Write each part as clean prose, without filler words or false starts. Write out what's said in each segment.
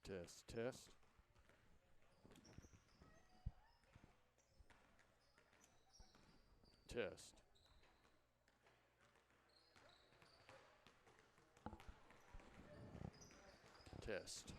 Test, test. Test. Test.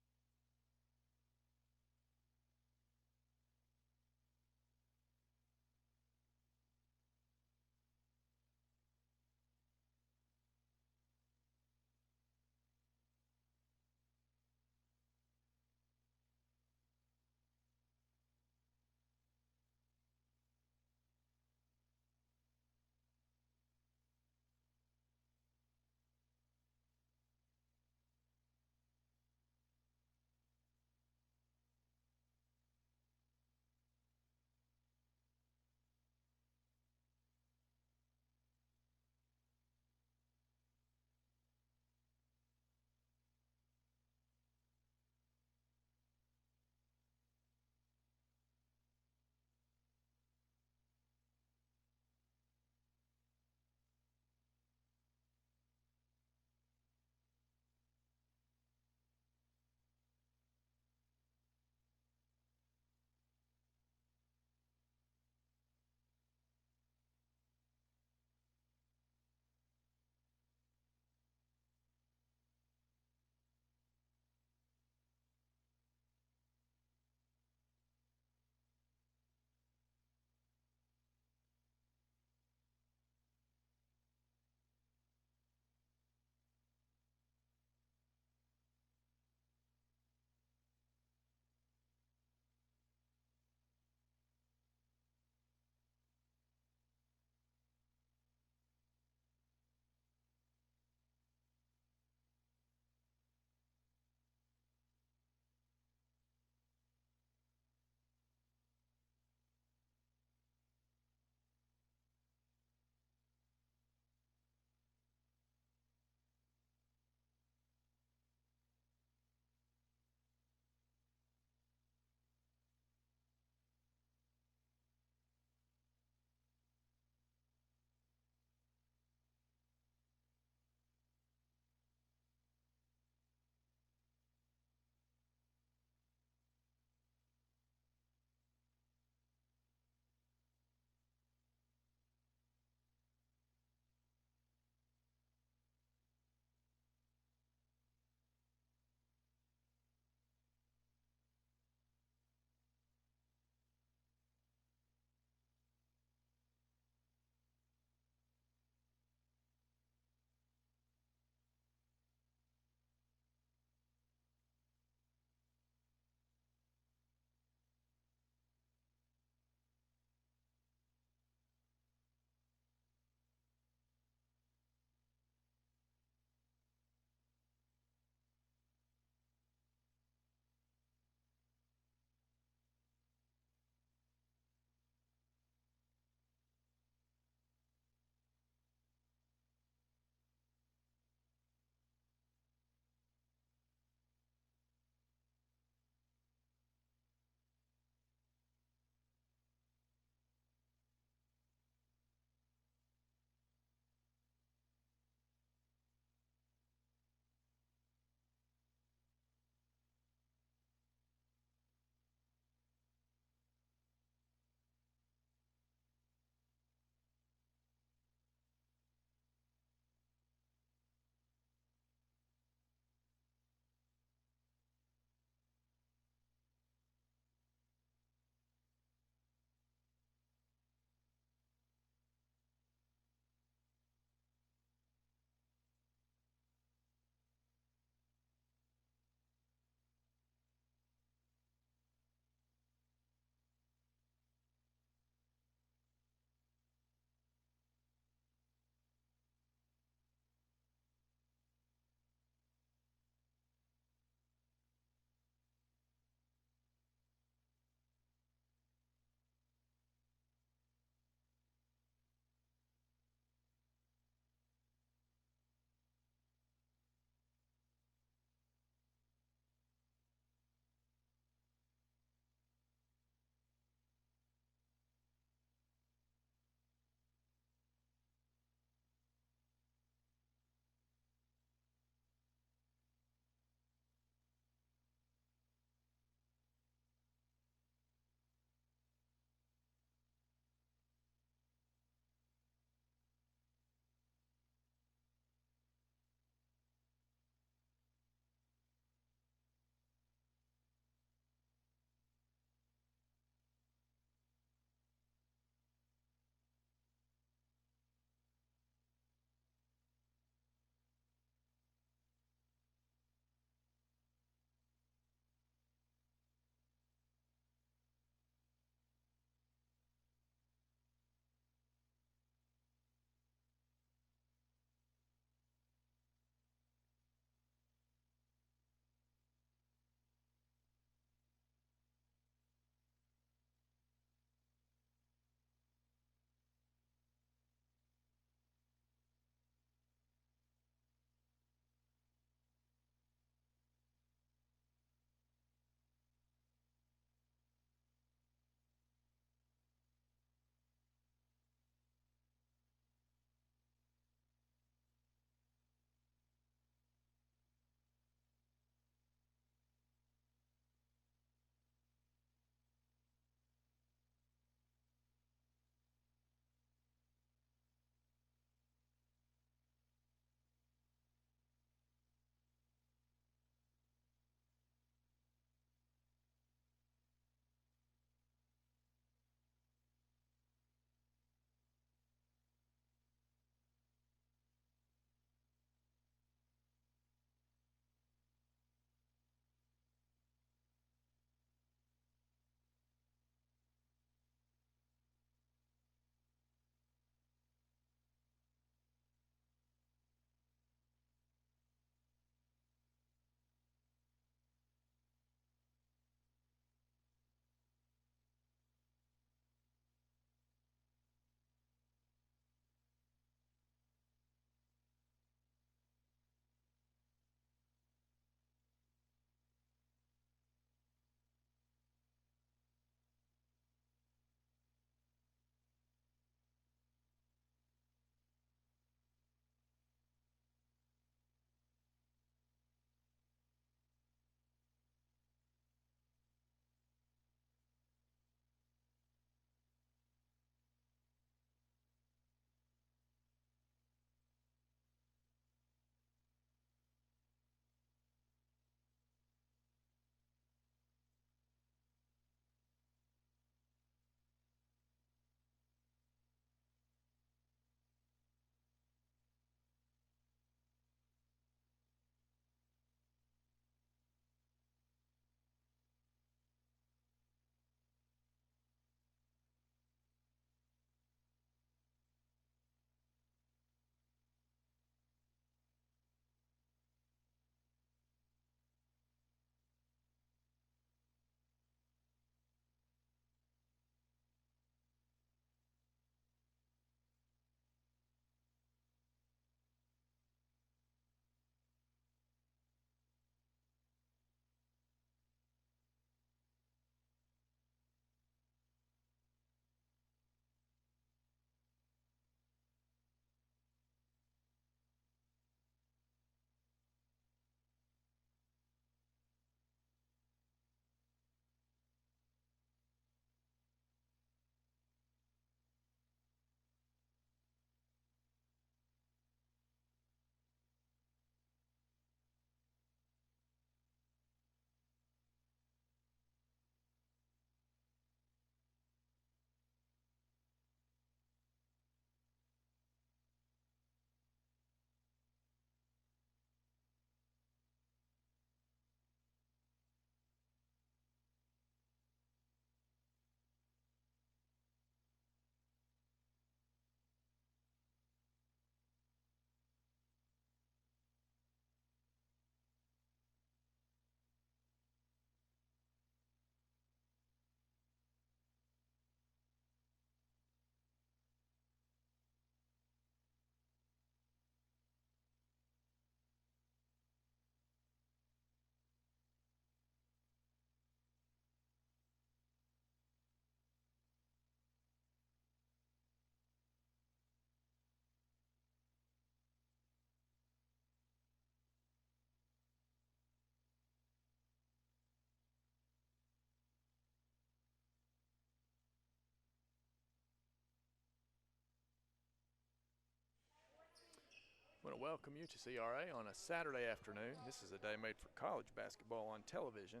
to welcome you to CRA on a Saturday afternoon. This is a day made for college basketball on television,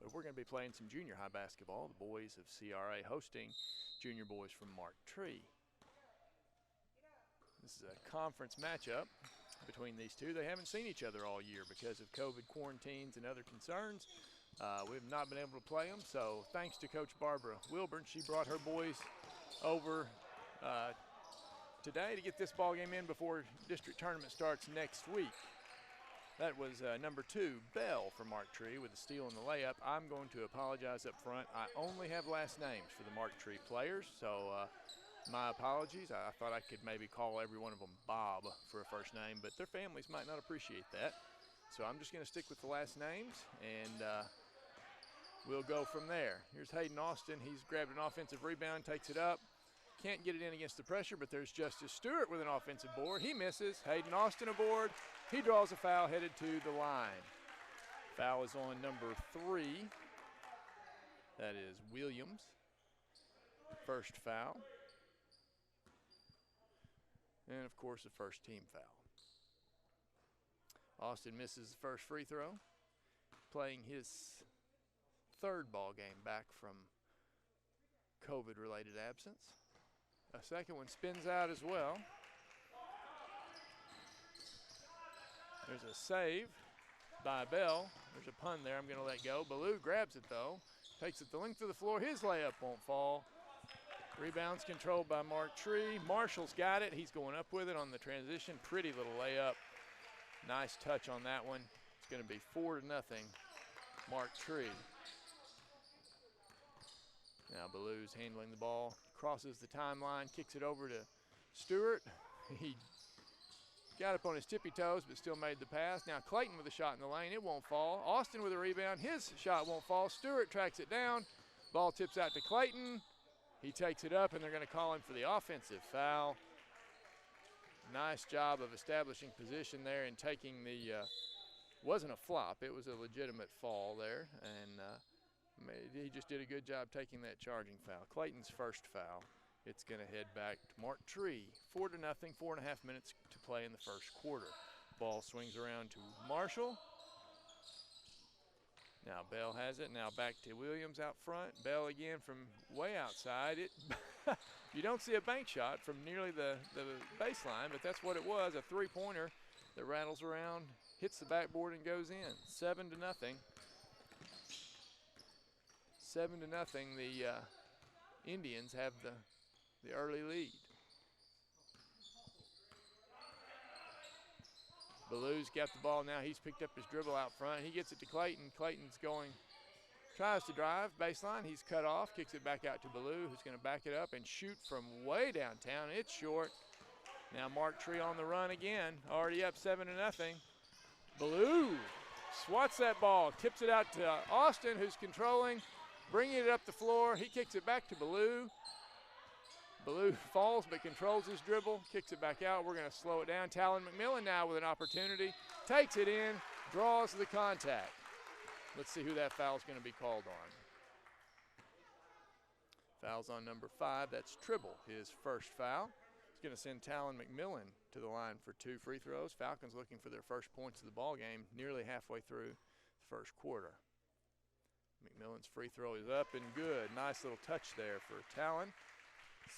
but we're going to be playing some junior high basketball. The boys of CRA hosting junior boys from Mark Tree. This is a conference matchup between these two. They haven't seen each other all year because of COVID quarantines and other concerns. We've not been able to play them, so thanks to Coach Barbara Wilburn, she brought her boys over today to get this ball game in before district tournament starts next week. That was number 2, Bell for Mark Tree with a steal in the layup. I'm going to apologize up front. I only have last names for the Mark Tree players, so my apologies. I thought I could maybe call every one of them Bob for a first name, but their families might not appreciate that. So I'm just going to stick with the last names, and we'll go from there. Here's Hayden Austin. He's grabbed an offensive rebound, takes it up. Can't get it in against the pressure, but there's Justice Stewart with an offensive board. He misses. Hayden Austin aboard. He draws a foul headed to the line. Foul is on number 3. That is Williams. First foul. And, of course, the first team foul. Austin misses the first free throw, playing his 3rd ball game back from COVID-related absence. A second one spins out as well. There's a save by Bell. There's a pun there I'm going to let go. Ballou grabs it, though. Takes it the length of the floor. His layup won't fall. Rebounds controlled by Mark Tree. Marshall's got it. He's going up with it on the transition. Pretty little layup. Nice touch on that one. It's going to be 4-0, Mark Tree. Now Ballou's handling the ball. Crosses the timeline, kicks it over to Stewart. He got up on his tippy toes, but still made the pass. Now Clayton with a shot in the lane. It won't fall. Austin with a rebound. His shot won't fall. Stewart tracks it down. Ball tips out to Clayton. He takes it up, and they're going to call him for the offensive foul. Nice job of establishing position there and taking the, wasn't a flop. It was a legitimate fall there, and he just did a good job taking that charging foul. Clayton's first foul. It's going to head back to Mark Tree. 4-0, 4.5 minutes to play in the first quarter. Ball swings around to Marshall. Now Bell has it. Now back to Williams out front. Bell again from way outside. You don't see a bank shot from nearly the baseline, but that's what it was, a three-pointer that rattles around, hits the backboard, and goes in. 7-0. 7-0, the Indians have the early lead. Ballou's got the ball now. He's picked up his dribble out front. He gets it to Clayton. Clayton's tries to drive baseline. He's cut off, kicks it back out to Ballou, who's going to back it up and shoot from way downtown. It's short. Now Mark Tree on the run again, already up 7-0. Ballou swats that ball, tips it out to Austin, who's controlling, bringing it up the floor. He kicks it back to Ballou. Ballou falls but controls his dribble, kicks it back out. We're going to slow it down. Talon McMillan now with an opportunity, takes it in, draws the contact. Let's see who that foul is going to be called on. Foul's on number 5. That's Tribble, his first foul. He's going to send Talon McMillan to the line for 2 free throws. Falcons looking for their first points of the ball game nearly halfway through the first quarter. McMillan's free throw is up and good. Nice little touch there for Talon.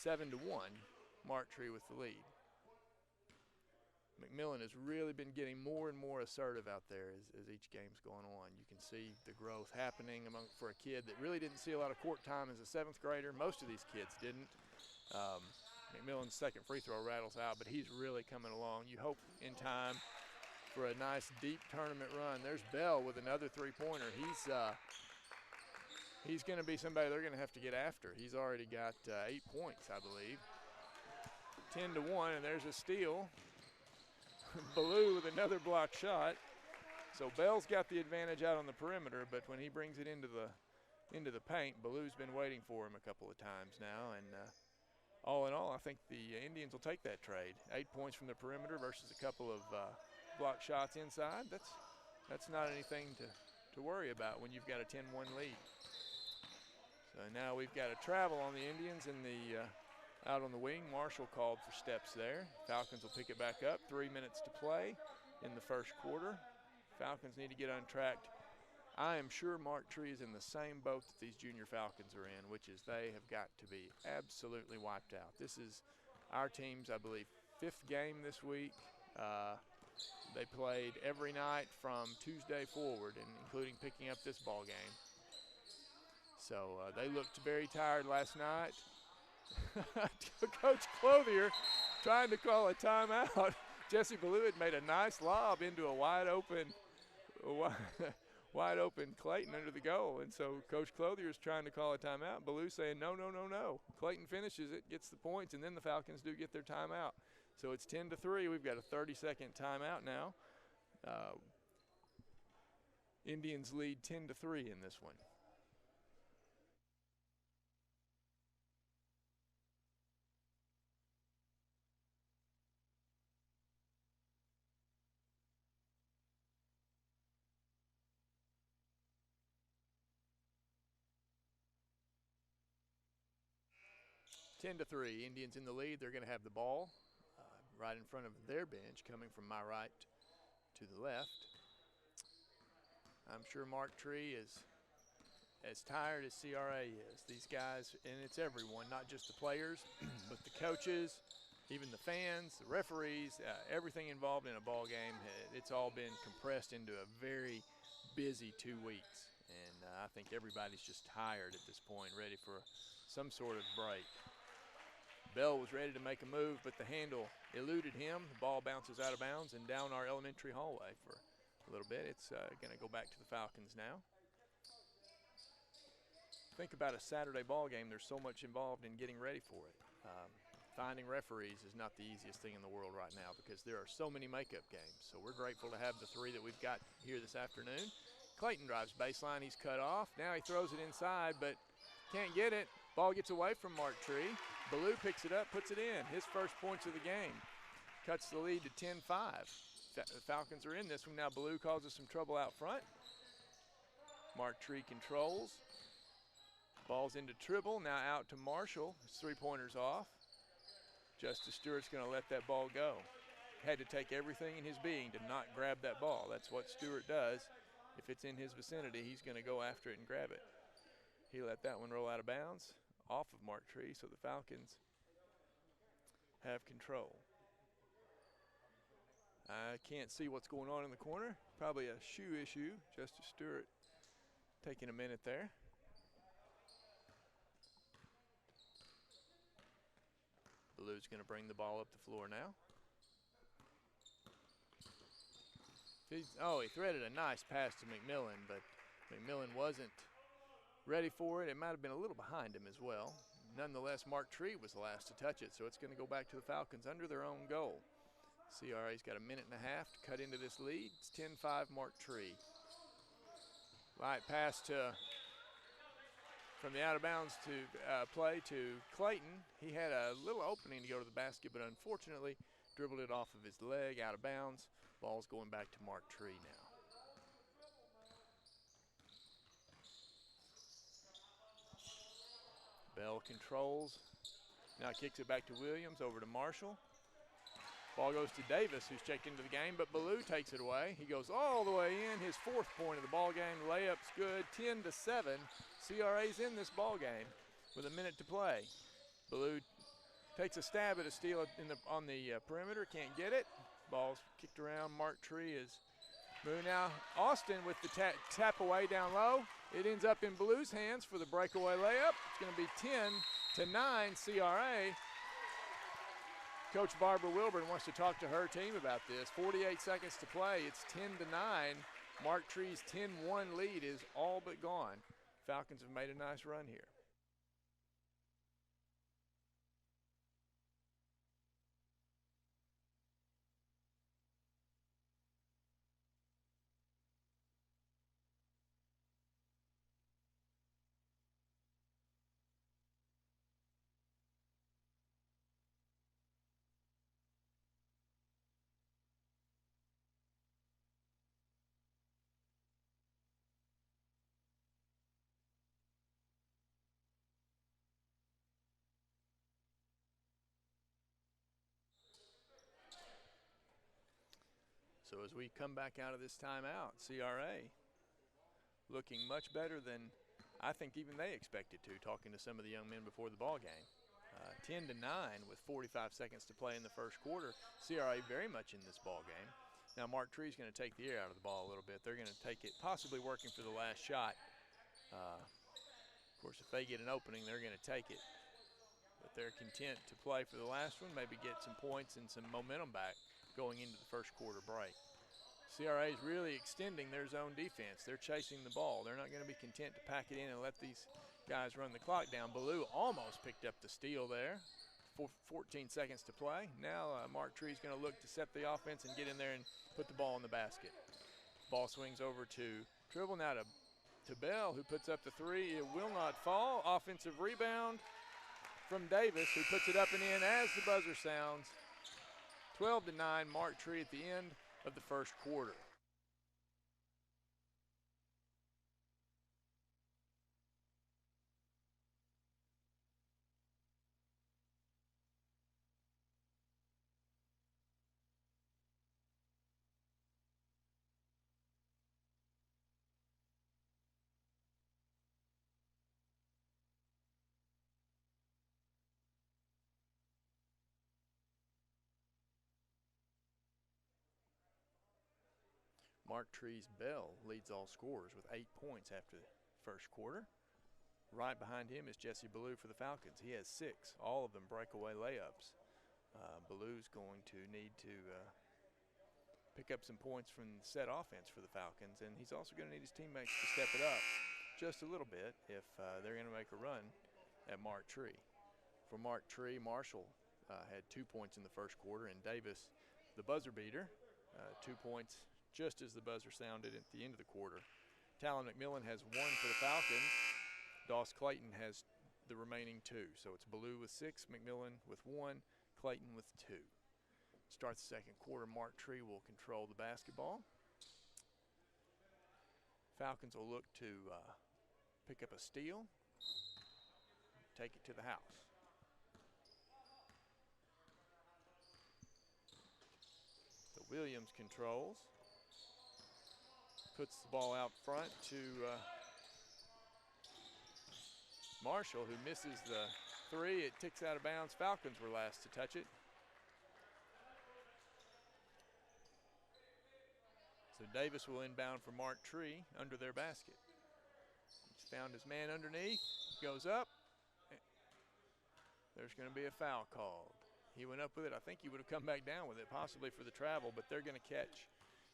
7-1, Mark Tree with the lead. McMillan has really been getting more and more assertive out there as each game's going on. You can see the growth happening for a kid that really didn't see a lot of court time as a 7th grader. Most of these kids didn't. McMillan's second free throw rattles out, but he's really coming along. You hope in time for a nice deep tournament run. There's Bell with another three-pointer. He's going to be somebody they're going to have to get after. He's already got 8 points, I believe. 10-1, and there's a steal. Ballou with another block shot. So Bell's got the advantage out on the perimeter, but when he brings it into the paint, Ballou's been waiting for him a couple of times now. And all in all, I think the Indians will take that trade. 8 points from the perimeter versus a couple of block shots inside. That's not anything to worry about when you've got a 10-1 lead. So now we've got a travel on the Indians in the Out on the wing, Marshall called for steps there. Falcons will pick it back up. 3 minutes to play in the first quarter. Falcons need to get on track. I am sure Mark Tree is in the same boat that these junior Falcons are in, which is they have got to be absolutely wiped out. This is our team's, I believe, 5th game this week. They played every night from Tuesday forward, and including picking up this ball game. So they looked very tired last night. Coach Clothier trying to call a timeout. Jesse Ballou had made a nice lob into a wide open Clayton under the goal, and so Coach Clothier is trying to call a timeout. Ballou saying no, no, no, no. Clayton finishes it, gets the points, and then the Falcons do get their timeout. So it's 10-3. We've got a 30-second timeout now. Indians lead 10-3 in this one. Ten to 3, Indians in the lead. They're going to have the ball right in front of their bench, coming from my right to the left. I'm sure Mark Tree is as tired as CRA is. These guys, and it's everyone, not just the players, but the coaches, even the fans, the referees, everything involved in a ball game. It's all been compressed into a very busy 2 weeks, and I think everybody's just tired at this point, ready for some sort of break. Bell was ready to make a move, but the handle eluded him. The ball bounces out of bounds and down our elementary hallway for a little bit. It's going to go back to the Falcons now. Think about a Saturday ball game. There's so much involved in getting ready for it. Finding referees is not the easiest thing in the world right now because there are so many makeup games. So we're grateful to have the 3 that we've got here this afternoon. Clayton drives baseline. He's cut off. Now he throws it inside, but can't get it. Ball gets away from Mark Tree. Ballou picks it up, puts it in. His first points of the game. Cuts the lead to 10-5. The Falcons are in this one. Now Ballou causes some trouble out front. Mark Tree controls. Ball's into Tribble. Now out to Marshall. His 3-pointer's off. Justice Stewart's going to let that ball go. Had to take everything in his being to not grab that ball. That's what Stewart does. If it's in his vicinity, he's going to go after it and grab it. He let that one roll out of bounds off of Mark Tree, so the Falcons have control. I can't see what's going on in the corner. Probably a shoe issue. Justice Stewart taking a minute there. Ballou's going to bring the ball up the floor now. He threaded a nice pass to McMillan, but McMillan wasn't ready for it. It might have been a little behind him as well. Nonetheless, Mark Tree was the last to touch it, so it's going to go back to the Falcons under their own goal. CRA's got a minute and a half to cut into this lead. It's 10-5 Mark Tree. Light pass from the out of bounds to play to Clayton. He had a little opening to go to the basket, but unfortunately dribbled it off of his leg out of bounds. Ball's going back to Mark Tree now. Bell controls. Now kicks it back to Williams, over to Marshall. Ball goes to Davis, who's checked into the game, but Ballou takes it away. He goes all the way in, his 4th point of the ball game. Layup's good, 10-7. CRA's in this ball game with a minute to play. Ballou takes a stab at a steal on the perimeter, can't get it. Ball's kicked around. Mark Tree is moving now. Austin with the tap away down low. It ends up in Ballou's hands for the breakaway layup. It's going to be 10-9 CRA. Coach Barbara Wilburn wants to talk to her team about this. 48 seconds to play. It's 10-9. Mark Tree's 10-1 lead is all but gone. Falcons have made a nice run here. So as we come back out of this timeout, CRA looking much better than I think even they expected to, talking to some of the young men before the ball game. 10-9 with 45 seconds to play in the first quarter. CRA very much in this ball game. Now Mark Tree's going to take the air out of the ball a little bit. They're going to take it, possibly working for the last shot. Of course, if they get an opening, they're going to take it. But they're content to play for the last one, maybe get some points and some momentum back going into the first quarter break. CRA is really extending their zone defense. They're chasing the ball. They're not going to be content to pack it in and let these guys run the clock down. Ballou almost picked up the steal there. 14 seconds to play. Now Mark Tree's going to look to set the offense and get in there and put the ball in the basket. Ball swings over to Tribble, now to Bell, who puts up the three. It will not fall. Offensive rebound from Davis, who puts it up and in as the buzzer sounds. 12-9, Mark Tree at the end of the first quarter. Mark Tree's Bell leads all scorers with 8 points after the first quarter. Right behind him is Jesse Ballou for the Falcons. He has 6, all of them breakaway layups. Ballou's going to need to pick up some points from the set offense for the Falcons, and he's also going to need his teammates to step it up just a little bit if they're going to make a run at Mark Tree. For Mark Tree, Marshall had 2 points in the first quarter, and Davis, the buzzer beater, 2 points just as the buzzer sounded at the end of the quarter. Talon McMillan has 1 for the Falcons. Doss Clayton has the remaining 2. So it's Ballou with 6, McMillan with 1, Clayton with 2. Start the second quarter, Mark Tree will control the basketball. Falcons will look to pick up a steal, take it to the house. So Williams controls. Puts the ball out front to Marshall, who misses the 3. It ticks out of bounds. Falcons were last to touch it. So Davis will inbound for Mark Tree under their basket. He's found his man underneath, goes up. There's going to be a foul called. He went up with it. I think he would have come back down with it, possibly for the travel, but they're going to catch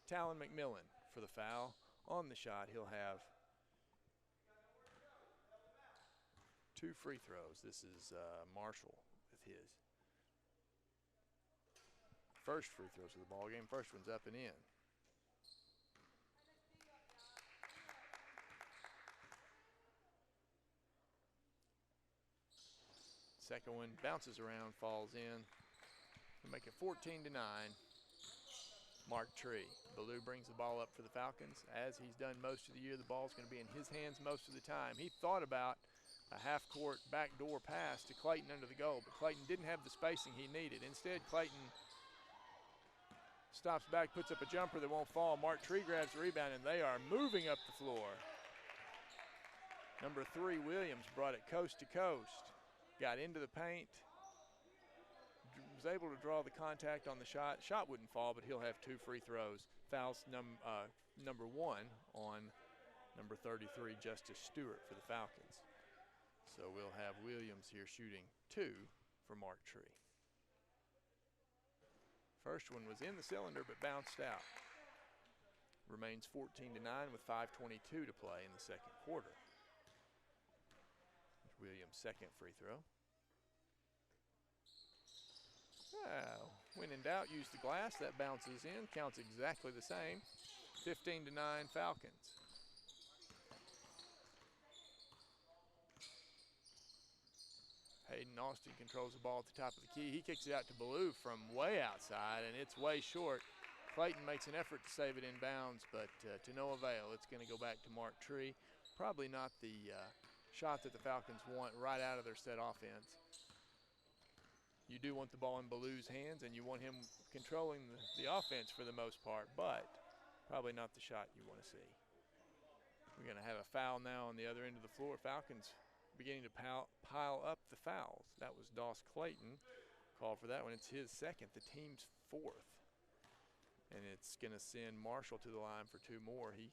Talon McMillan for the foul. On the shot, he'll have 2 free throws. This is Marshall with his first free throws of the ball game. First one's up and in. Second one bounces around, falls in. To make it 14-9. Mark Tree. Ballou brings the ball up for the Falcons. As he's done most of the year, the ball's going to be in his hands most of the time. He thought about a half-court backdoor pass to Clayton under the goal, but Clayton didn't have the spacing he needed. Instead, Clayton stops back, puts up a jumper that won't fall. Mark Tree grabs the rebound, and they are moving up the floor. Number 3, Williams, brought it coast to coast. Got into the paint. Was able to draw the contact on the shot. Shot wouldn't fall, but he'll have 2 free throws. Fouls number 1 on number 33, Justice Stewart, for the Falcons. So we'll have Williams here shooting 2 for Mark Tree. First one was in the cylinder but bounced out. Remains 14-9 with 5:22 to play in the second quarter. Williams' second free throw. When in doubt, use the glass. That bounces in, counts exactly the same. 15-9 Falcons. Hayden Austin controls the ball at the top of the key. He kicks it out to Ballou from way outside, and it's way short. Clayton makes an effort to save it in bounds, but to no avail. It's going to go back to Mark Tree. Probably not the shot that the Falcons want right out of their set offense. You do want the ball in Ballou's hands, and you want him controlling the offense for the most part, but probably not the shot you want to see. We're going to have a foul now on the other end of the floor. Falcons beginning to pile up the fouls. That was Doss Clayton called for that one. It's his second, the team's fourth. And it's going to send Marshall to the line for 2 more. He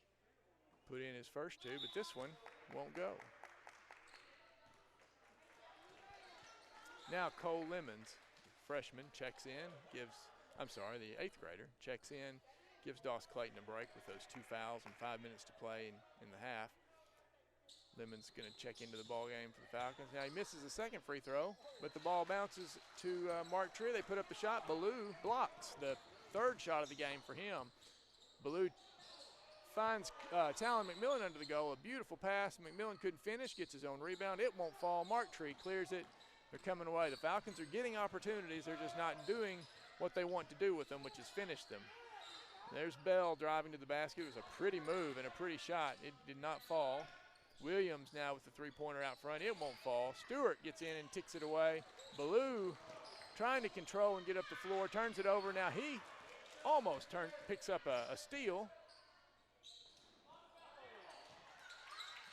put in his first 2, but this one won't go. Now Cole Lemons, freshman, checks in, the 8th grader, checks in, gives Doss Clayton a break with those 2 fouls and 5 minutes to play in the half. Lemons going to check into the ball game for the Falcons. Now he misses the second free throw, but the ball bounces to Mark Trier. They put up the shot. Ballou blocks the 3rd shot of the game for him. Ballou finds Talon McMillan under the goal. A beautiful pass. McMillan couldn't finish, gets his own rebound. It won't fall. Mark Trier clears it. They're coming away. The Falcons are getting opportunities. They're just not doing what they want to do with them, which is finish them. There's Bell driving to the basket. It was a pretty move and a pretty shot. It did not fall. Williams now with the 3-pointer out front. It won't fall. Stewart gets in and ticks it away. Ballou trying to control and get up the floor. Turns it over. Now he almost picks up a steal.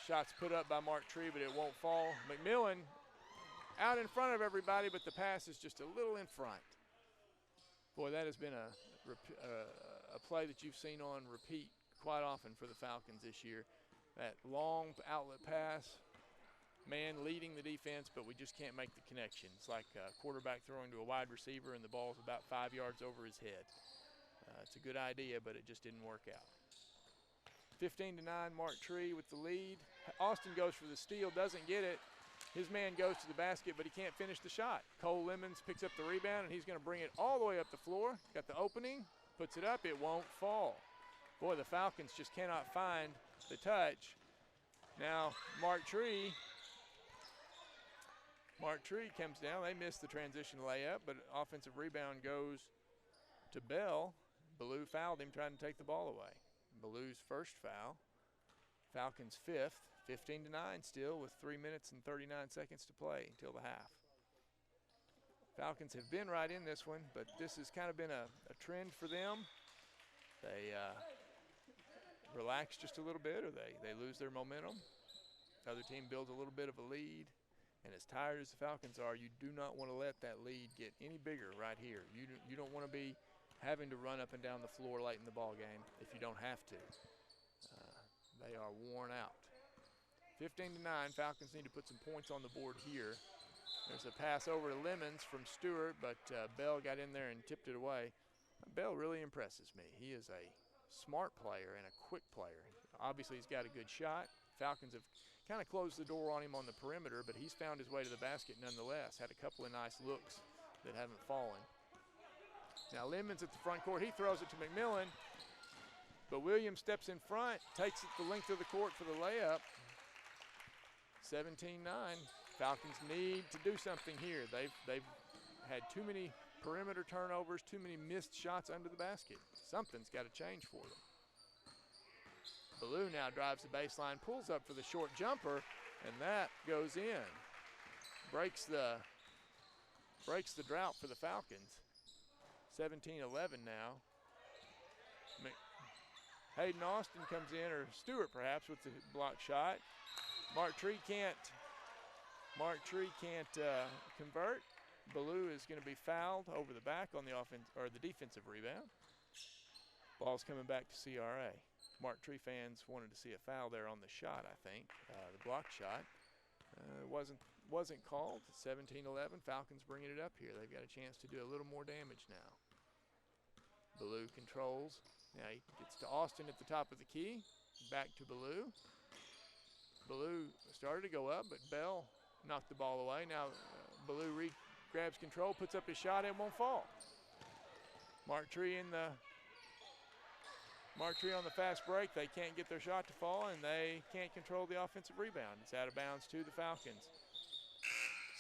Shots put up by Mark Tree, but it won't fall. McMillan out in front of everybody, but the pass is just a little in front. Boy, that has been a play that you've seen on repeat quite often for the Falcons this year. That long outlet pass, man leading the defense, but we just can't make the connection. It's like a quarterback throwing to a wide receiver and the ball's about 5 yards over his head. It's a good idea, but it just didn't work out. 15-9, Mark Tree with the lead. Austin goes for the steal, doesn't get it. His man goes to the basket, but he can't finish the shot. Cole Lemons picks up the rebound, and he's going to bring it all the way up the floor. Got the opening, puts it up, it won't fall. Boy, the Falcons just cannot find the touch. Now, Mark Tree comes down. They miss the transition layup, but offensive rebound goes to Bell. Ballou fouled him trying to take the ball away. Ballou's first foul. Falcons 5th, 15-9 still with 3 minutes and 39 seconds to play until the half. Falcons have been right in this one, but this has kind of been a trend for them. They relax just a little bit, or they lose their momentum. The other team builds a little bit of a lead, and as tired as the Falcons are, you do not want to let that lead get any bigger right here. You don't want to be having to run up and down the floor late in the ball game if you don't have to. They are worn out. 15-9, Falcons need to put some points on the board here. There's a pass over to Lemons from Stewart, but Bell got in there and tipped it away. Bell really impresses me. He is a smart player and a quick player. Obviously, he's got a good shot. Falcons have kind of closed the door on him on the perimeter, but he's found his way to the basket nonetheless. Had a couple of nice looks that haven't fallen. Now Lemons at the front court. He throws it to McMillan, but Williams steps in front, takes it the length of the court for the layup. 17-9. Falcons need to do something here. They've had too many perimeter turnovers, too many missed shots under the basket. Something's got to change for them. Ballou now drives the baseline, pulls up for the short jumper, and that goes in. Breaks the drought for the Falcons. 17-11 now. Hayden Austin comes in, or Stewart perhaps, with the block shot. Mark Tree can't convert. Ballou is going to be fouled over the back on the offense or the defensive rebound. Ball's coming back to CRA. Mark Tree fans wanted to see a foul there on the shot, I think. The block shot wasn't called. 17-11. Falcons bringing it up here. They've got a chance to do a little more damage now. Ballou controls. Now he gets to Austin at the top of the key. Back to Ballou. Ballou started to go up, but Bell knocked the ball away. Now Ballou grabs control, puts up his shot, and won't fall. Mark Tree on the fast break. They can't get their shot to fall, and they can't control the offensive rebound. It's out of bounds to the Falcons.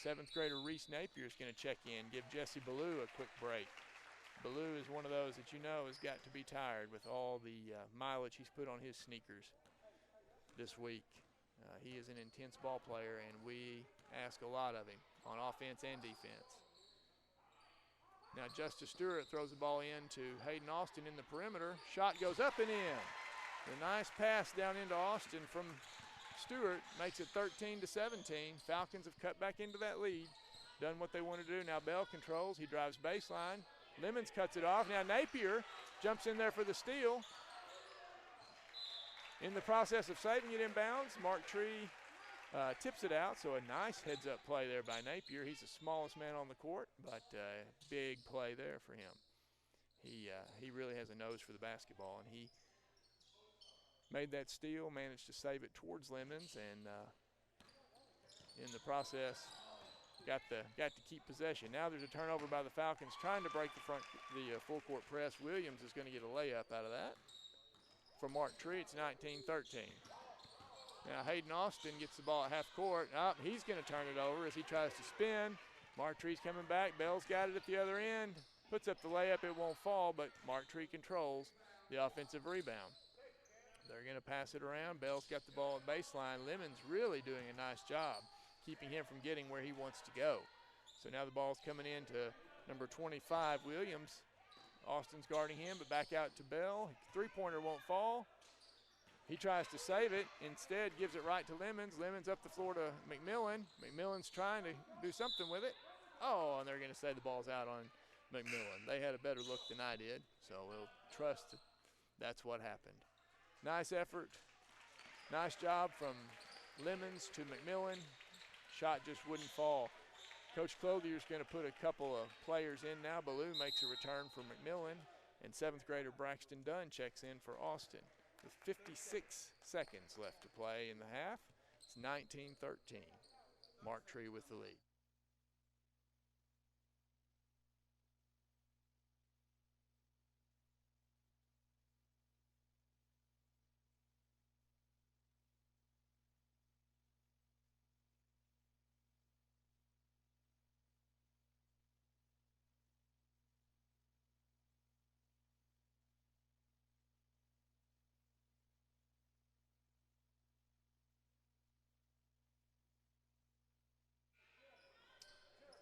7th grader Reese Napier is going to check in, give Jesse Ballou a quick break. Ballou is one of those that you know has got to be tired with all the mileage he's put on his sneakers this week. He is an intense ball player, and we ask a lot of him on offense and defense. Now Justice Stewart throws the ball in to Hayden Austin in the perimeter. Shot goes up and in. A nice pass down into Austin from Stewart makes it 13-17. Falcons have cut back into that lead, done what they want to do. Now Bell controls. He drives baseline. Lemons cuts it off. Now Napier jumps in there for the steal. In the process of saving it inbounds, Mark Tree tips it out, so a nice heads-up play there by Napier. He's the smallest man on the court, but big play there for him. He really has a nose for the basketball, and he made that steal, managed to save it towards Lemons, and in the process got to keep possession. Now there's a turnover by the Falcons trying to break the full court press. Williams is going to get a layup out of that. For Mark Tree, it's 19-13. Now Hayden Austin gets the ball at half court. He's going to turn it over as he tries to spin. Mark Tree's coming back. Bell's got it at the other end. Puts up the layup. It won't fall, but Mark Tree controls the offensive rebound. They're going to pass it around. Bell's got the ball at baseline. Lemon's really doing a nice job keeping him from getting where he wants to go. So now the ball's coming in to number 25, Williams. Austin's guarding him, but back out to Bell. Three-pointer won't fall. He tries to save it. Instead, gives it right to Lemons. Lemons up the floor to McMillan. McMillan's trying to do something with it. Oh, and they're going to say the ball's out on McMillan. They had a better look than I did, so we'll trust that's what happened. Nice effort. Nice job from Lemons to McMillan. Shot just wouldn't fall. Coach Clothier's going to put a couple of players in now. Ballou makes a return for McMillan, and seventh grader Braxton Dunn checks in for Austin. With 56 seconds left to play in the half, it's 19-13. Mark Tree with the lead.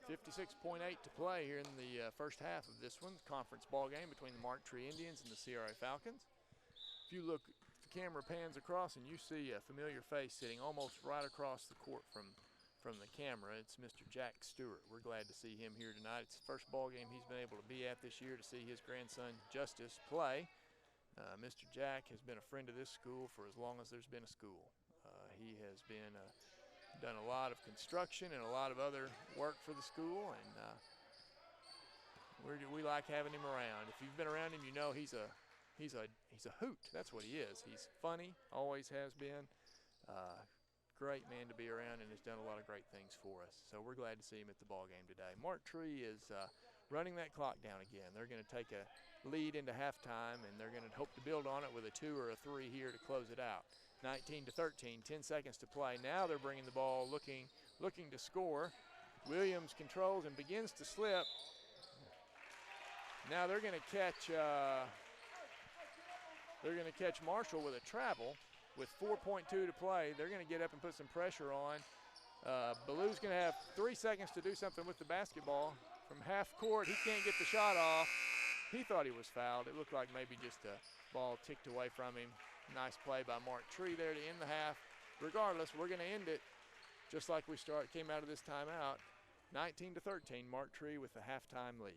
56.8 to play here in the first half of this one, conference ball game between the Mark Tree Indians and the CRA Falcons. If you look, the camera pans across and you see a familiar face sitting almost right across the court from the camera. It's Mr. Jack Stewart. We're glad to see him here tonight. It's the first ball game he's been able to be at this year to see his grandson Justice play. Mr. Jack has been a friend of this school for as long as there's been a school. He has been done a lot of construction and a lot of other work for the school, and we like having him around. If you've been around him, you know he's a hoot. That's what he is. He's funny, always has been. Great man to be around, and has done a lot of great things for us. So we're glad to see him at the ball game today. Mark Tree is running that clock down again. They're going to take a lead into halftime, and they're going to hope to build on it with a 2 or a 3 here to close it out. 19-13, 10 seconds to play. Now they're bringing the ball, looking to score. Williams controls and begins to slip. Now they're going to catch Marshall with a travel with 4.2 to play. They're going to get up and put some pressure on. Ballou's going to have 3 seconds to do something with the basketball. From half court, he can't get the shot off. He thought he was fouled. It looked like maybe just a ball ticked away from him. Nice play by Mark Tree there to end the half. Regardless, we're going to end it just like we came out of this timeout. 19-13, Mark Tree with the halftime lead.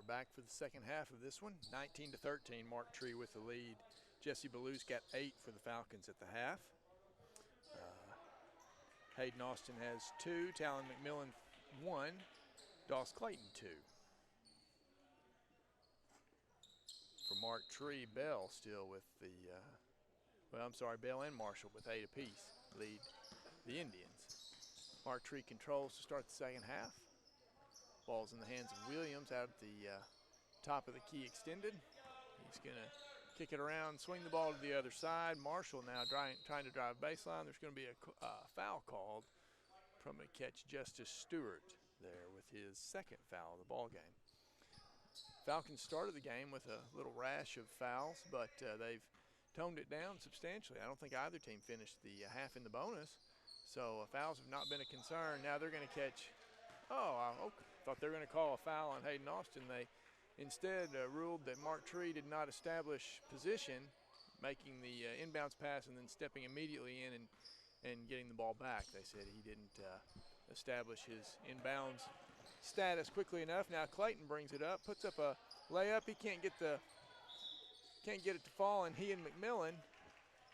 We're back for the second half of this one. 19-13, Mark Tree with the lead. Jesse Ballew's got 8 for the Falcons at the half. Hayden Austin has 2, Talon McMillan 1, Doss Clayton 2. For Mark Tree, Bell still with the, Bell and Marshall with 8 apiece lead the Indians. Mark Tree controls to start the second half. Ball's in the hands of Williams out at the top of the key extended. He's going to kick it around, swing the ball to the other side. Marshall now trying to drive baseline. There's going to be a foul called from a catch. Justice Stewart there with his second foul of the ball game. Falcons started the game with a little rash of fouls, but they've toned it down substantially. I don't think either team finished the half in the bonus, so fouls have not been a concern. Now they're going to catch. I thought they were going to call a foul on Hayden Austin. They instead ruled that Mark Tree did not establish position, making the inbounds pass and then stepping immediately in and getting the ball back. They said he didn't establish his inbounds status quickly enough. Now Clayton brings it up, puts up a layup. He can't get it to fall, and he and McMillan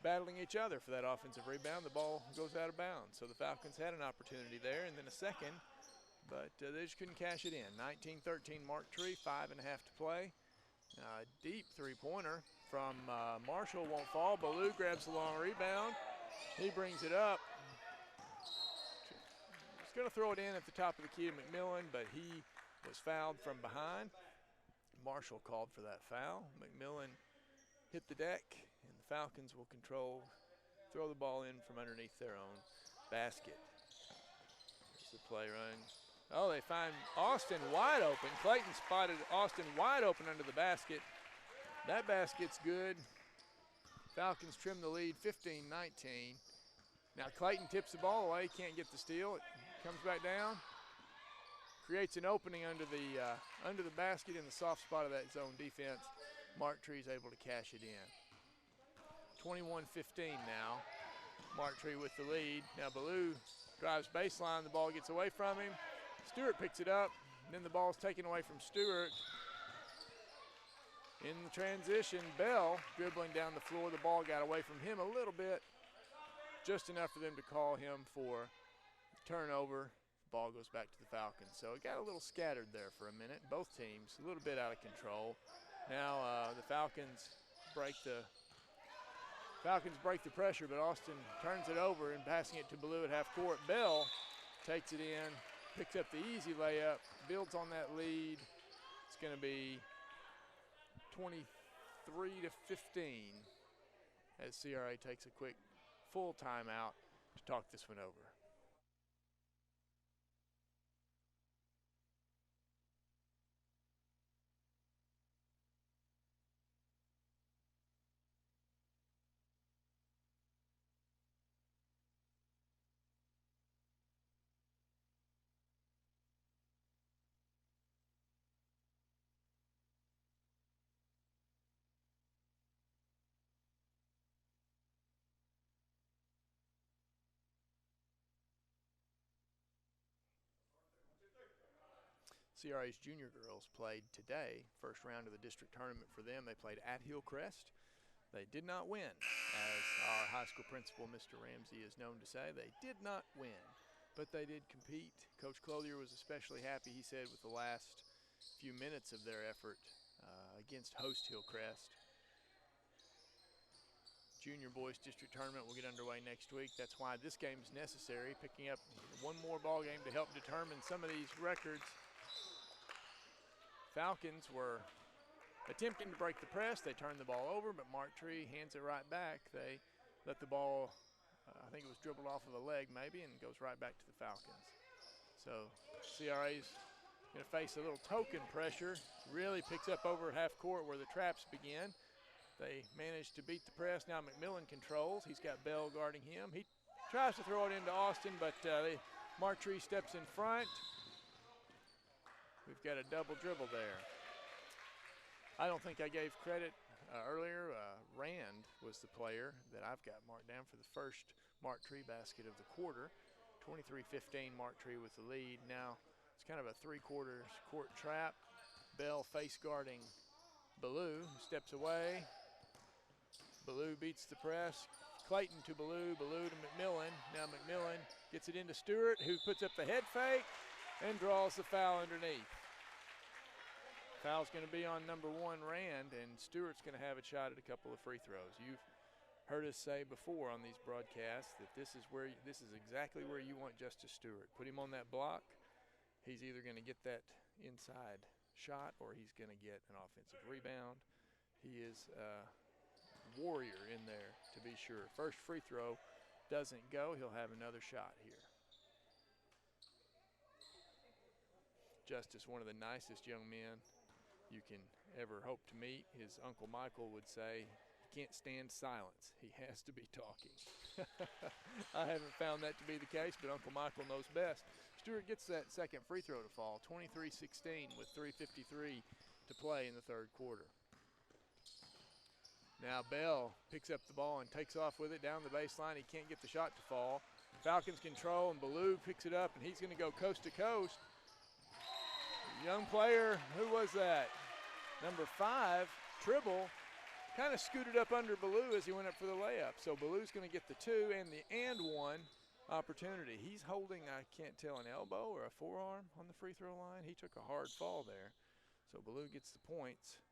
battling each other for that offensive rebound. The ball goes out of bounds. So the Falcons had an opportunity there, and then a second, but they just couldn't cash it in. 19-13 Mark Tree, 5.5 to play. Deep three-pointer from Marshall won't fall. Ballew grabs the long rebound. He brings it up. He's going to throw it in at the top of the key to McMillan, but he was fouled from behind. Marshall called for that foul. McMillan hit the deck, and the Falcons will throw the ball in from underneath their own basket. There's the play run. Oh, they find Austin wide open. Clayton spotted Austin wide open under the basket. That basket's good. Falcons trim the lead 15-19. Now Clayton tips the ball away, can't get the steal. It comes back down. Creates an opening under the basket in the soft spot of that zone defense. Mark Tree's able to cash it in. 21-15 now. Mark Tree with the lead. Now Ballew drives baseline. The ball gets away from him. Stewart picks it up. And then the ball's taken away from Stewart. In the transition, Bell dribbling down the floor. The ball got away from him a little bit. Just enough for them to call him for turnover. Ball goes back to the Falcons. So it got a little scattered there for a minute. Both teams a little bit out of control. Now the Falcons break the pressure, but Austin turns it over and passing it to Ballew at half court. Bell takes it in, picks up the easy layup, builds on that lead. It's going to be 23-15 as CRA takes a quick full timeout to talk this one over. CRA's junior girls played today, first round of the district tournament for them. They played at Hillcrest. They did not win, as our high school principal, Mr. Ramsey, is known to say. They did not win, but they did compete. Coach Clothier was especially happy, he said, with the last few minutes of their effort against host Hillcrest. Junior boys district tournament will get underway next week. That's why this game is necessary, picking up one more ball game to help determine some of these records. Falcons were attempting to break the press. They turned the ball over, but Mark Tree hands it right back. They let the ball, I think it was dribbled off of a leg maybe, and goes right back to the Falcons. So CRA's going to face a little token pressure. Really picks up over half court where the traps begin. They managed to beat the press. Now McMillan controls. He's got Bell guarding him. He tries to throw it into Austin, but Mark Tree steps in front. We've got a double dribble there. I don't think I gave credit earlier. Rand was the player that I've got marked down for the first Mark Tree basket of the quarter. 23-15, Mark Tree with the lead. Now it's kind of a three-quarters court trap. Bell face guarding Ballou, who steps away. Ballou beats the press. Clayton to Ballou, Ballou to McMillan. Now McMillan gets it into Stewart, who puts up the head fake and draws the foul underneath. Foul's going to be on number 1, Rand, and Stewart's going to have a shot at a couple of free throws. You've heard us say before on these broadcasts that this is exactly where you want Justice Stewart. Put him on that block. He's either going to get that inside shot or he's going to get an offensive rebound. He is a warrior in there, to be sure. First free throw doesn't go. He'll have another shot here. Justice, one of the nicest young men you can ever hope to meet. His Uncle Michael would say, he can't stand silence. He has to be talking. I haven't found that to be the case, but Uncle Michael knows best. Stewart gets that second free throw to fall, 23-16 with 3:53 to play in the third quarter. Now Bell picks up the ball and takes off with it down the baseline. He can't get the shot to fall. Falcons control, and Ballou picks it up, and he's going to go coast to coast. Young player, who was that? Number 5, Tribble, kind of scooted up under Ballou as he went up for the layup. So Ballou's going to get the 2 and the one opportunity. He's holding, I can't tell, an elbow or a forearm on the free throw line. He took a hard fall there. So Ballou gets the points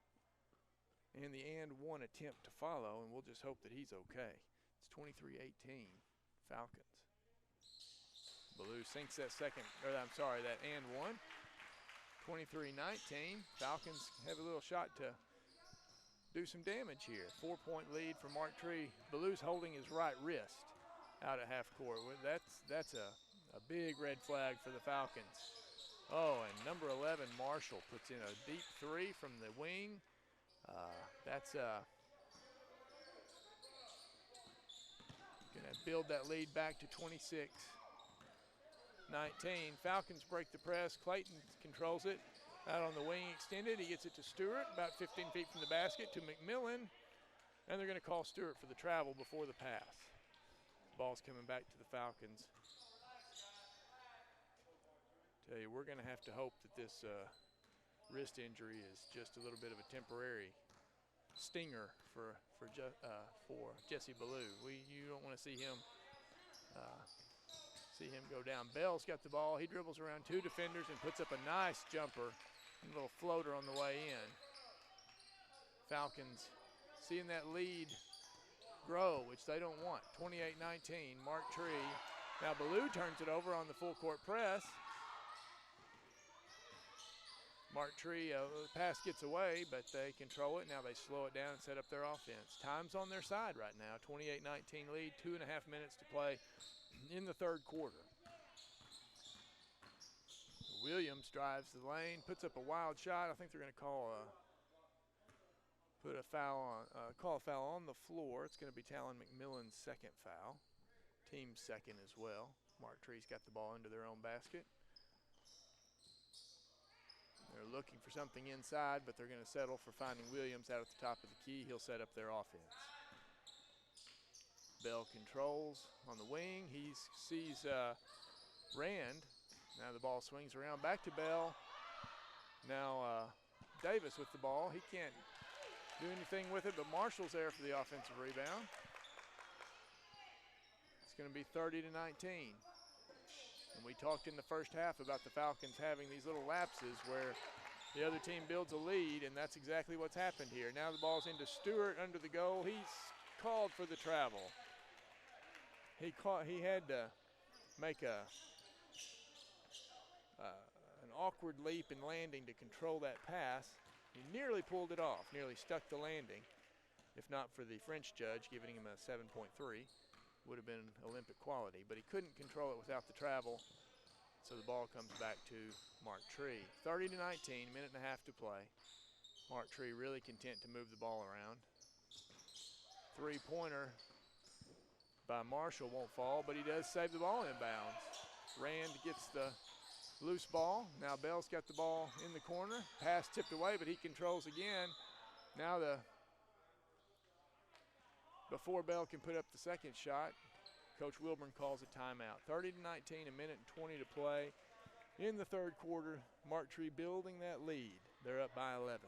and the one attempt to follow, and we'll just hope that he's okay. It's 23-18, Falcons. Ballou sinks that that one. 23-19, Falcons have a little shot to do some damage here. 4-point lead for Mark Tree. Ballou's holding his right wrist out at half court. That's a big red flag for the Falcons. Oh, and number 11, Marshall, puts in a deep 3 from the wing. That's gonna build that lead back to 26-19. Falcons break the press. Clayton controls it. Out on the wing extended. He gets it to Stewart, about 15 feet from the basket, to McMillan. And they're going to call Stewart for the travel before the pass. Ball's coming back to the Falcons. Tell you, we're going to have to hope that this wrist injury is just a little bit of a temporary stinger for Jesse Ballou. You don't want to see him go down. Bell's got the ball. He dribbles around 2 defenders and puts up a nice jumper, a little floater on the way in. Falcons seeing that lead grow, which they don't want. 28-19, Mark Tree. Now Ballou turns it over on the full court press. Mark Tree, the pass gets away, but they control it. Now they slow it down and set up their offense. Time's on their side right now. 28-19 lead, 2.5 minutes to play in the third quarter. Williams drives the lane, puts up a wild shot. I think they're going to call a foul on the floor. It's going to be Talon McMillan's second foul, team's second as well. Mark Tree's got the ball into their own basket. They're looking for something inside, but they're going to settle for finding Williams out at the top of the key. He'll set up their offense. Bell controls on the wing. He sees Rand. Now the ball swings around back to Bell. Now Davis with the ball. He can't do anything with it, but Marshall's there for the offensive rebound. It's going to be 30-19. And we talked in the first half about the Falcons having these little lapses where the other team builds a lead, and that's exactly what's happened here. Now the ball's into Stewart under the goal. He's called for the travel. He had to make an awkward leap and landing to control that pass. He nearly pulled it off, nearly stuck the landing. If not for the French judge giving him a 7.3, would have been Olympic quality. But he couldn't control it without the travel, so the ball comes back to Mark Tree. 30-19, minute and a half to play. Mark Tree really content to move the ball around. Three-pointer by Marshall won't fall, but he does save the ball in bounds. Rand gets the loose ball. Now Bell's got the ball in the corner. Pass tipped away, but he controls again. Now before Bell can put up the second shot, Coach Wilburn calls a timeout. 30-19, a minute and 20 to play in the third quarter. Mark Tree building that lead. They're up by 11.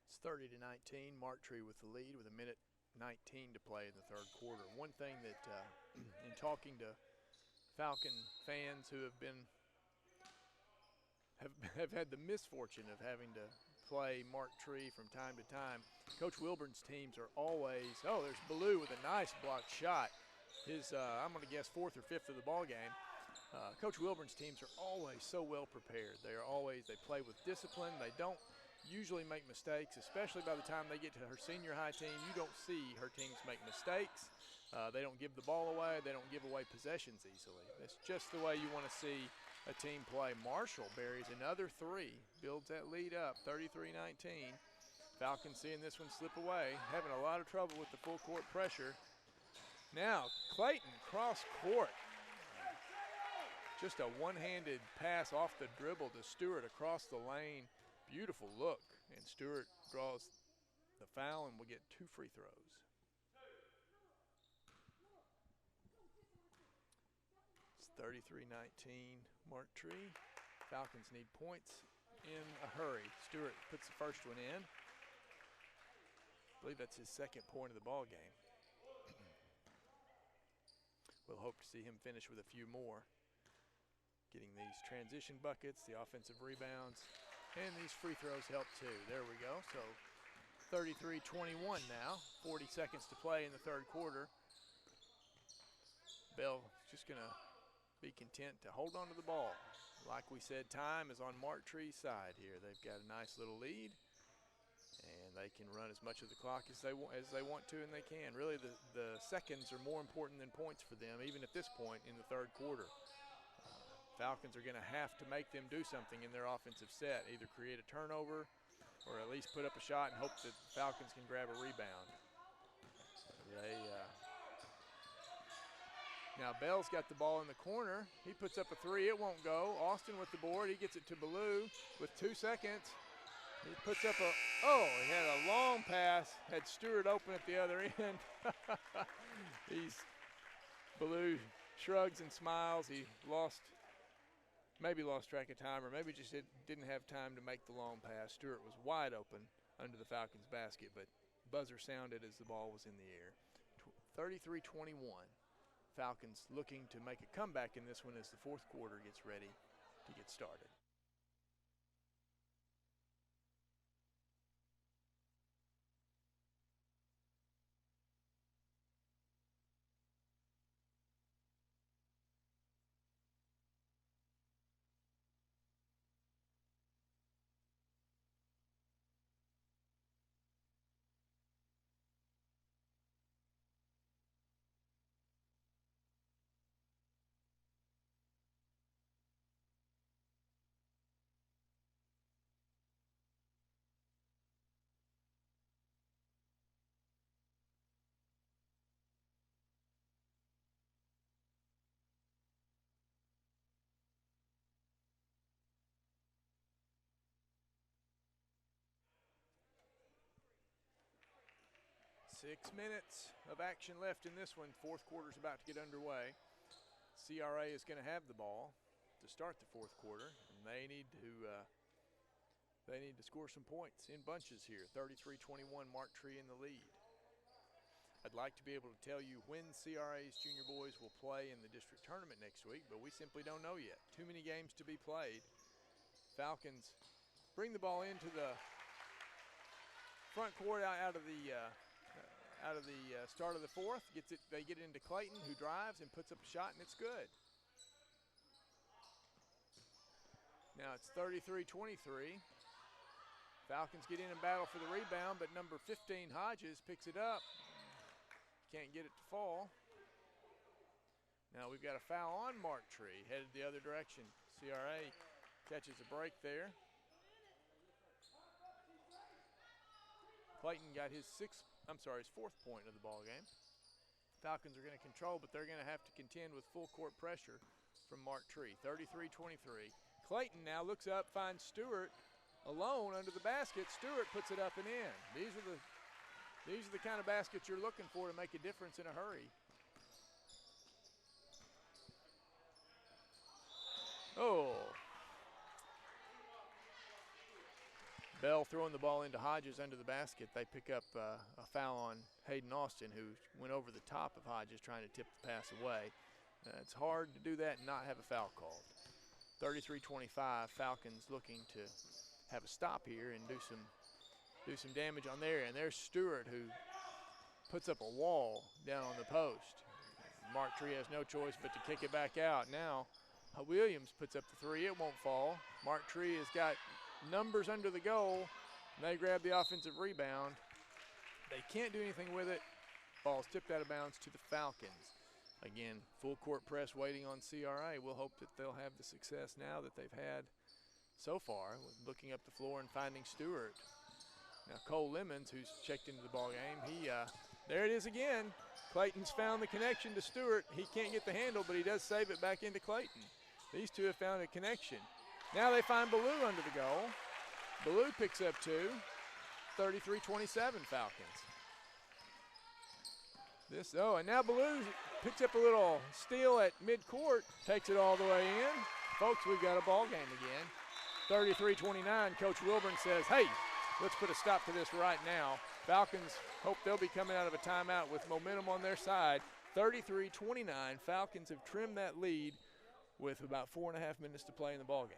It's 30-19. Marktree with the lead with a minute 19 to play in the third quarter. One thing that, in talking to Falcon fans who have had the misfortune of having to play Marktree from time to time, Coach Wilburn's teams are always, oh, there's Ballou with a nice blocked shot. His, I'm going to guess, fourth or fifth of the ball game. Coach Wilburn's teams are always so well prepared. They play with discipline. They don't usually make mistakes, especially by the time they get to her senior high team. You don't see her teams make mistakes. They don't give the ball away. They don't give away possessions easily. That's just the way you want to see a team play. Marshall buries another three, builds that lead up, 33-19. Falcons seeing this one slip away, having a lot of trouble with the full court pressure. Now Clayton cross court. Just a one-handed pass off the dribble to Stewart across the lane. Beautiful look, and Stewart draws the foul and will get 2 free throws. It's 33-19 Marktree. Falcons need points in a hurry. Stewart puts the first one in. I believe that's his second point of the ball game. We'll hope to see him finish with a few more. Getting these transition buckets, the offensive rebounds, and these free throws help too. There we go. So 33-21 now. 40 seconds to play in the third quarter. Bell just going to be content to hold on to the ball. Like we said, time is on Marktree's side here. They've got a nice little lead, and they can run as much of the clock as they want to, and they can. Really, the seconds are more important than points for them, even at this point in the third quarter. Falcons are going to have to make them do something in their offensive set, either create a turnover or at least put up a shot and hope that the Falcons can grab a rebound. Now Bell's got the ball in the corner. He puts up a three. It won't go. Austin with the board. He gets it to Ballou with 2 seconds. He puts up he had a long pass. Had Stewart open at the other end. Ballou shrugs and smiles. He maybe lost track of time, or maybe just didn't have time to make the long pass. Stewart was wide open under the Falcons basket, but buzzer sounded as the ball was in the air. 33-21. Falcons looking to make a comeback in this one as the fourth quarter gets ready to get started. 6 minutes of action left in this one. Fourth quarter's about to get underway. CRA is going to have the ball to start the fourth quarter, and they need to score some points in bunches here. 33-21, Marktree in the lead. I'd like to be able to tell you when CRA's junior boys will play in the district tournament next week, but we simply don't know yet. Too many games to be played. Falcons bring the ball into the front court out of the start of the fourth. They get it into Clayton, who drives and puts up a shot, and it's good. Now it's 33-23. Falcons get in and battle for the rebound, but number 15, Hodges, picks it up. Can't get it to fall. Now we've got a foul on Marktree, headed the other direction. CRA catches a break there. Clayton got his fourth point of the ball game. Falcons are going to control, but they're going to have to contend with full court pressure from Marktree. 33-23. Clayton now looks up, finds Stewart alone under the basket. Stewart puts it up and in. These are the kind of baskets you're looking for to make a difference in a hurry. Oh. Bell throwing the ball into Hodges under the basket. They pick up a foul on Hayden Austin, who went over the top of Hodges trying to tip the pass away. It's hard to do that and not have a foul called. 33-25, Falcons looking to have a stop here and do some damage on there. And there's Stewart, who puts up a wall down on the post. Marktree has no choice but to kick it back out. Now Williams puts up the three. It won't fall. Marktree has got numbers under the goal. They grab the offensive rebound. They can't do anything with it. Ball's tipped out of bounds to the Falcons. Again, full court press waiting on CRA. We'll hope that they'll have the success now that they've had so far with looking up the floor and finding Stewart. Now Cole Lemons, who's checked into the ball game, there it is again. Clayton's found the connection to Stewart. He can't get the handle, but he does save it back into Clayton. These two have found a connection. Now they find Ballou under the goal. Ballou picks up two. 33-27 Falcons. And now Ballou picks up a little steal at midcourt, takes it all the way in. Folks, we've got a ball game again. 33-29, Coach Wilburn says, hey, let's put a stop to this right now. Falcons hope they'll be coming out of a timeout with momentum on their side. 33-29, Falcons have trimmed that lead with about 4.5 minutes to play in the ball game.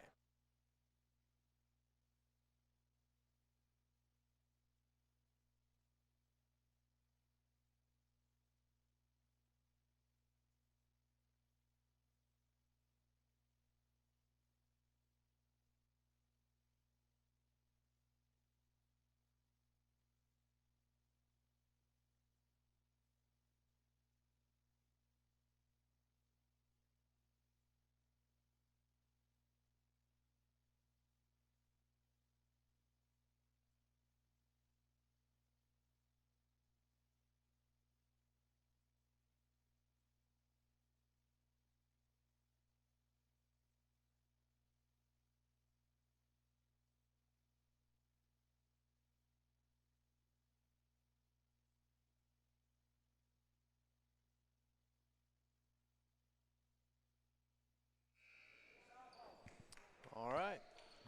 All right,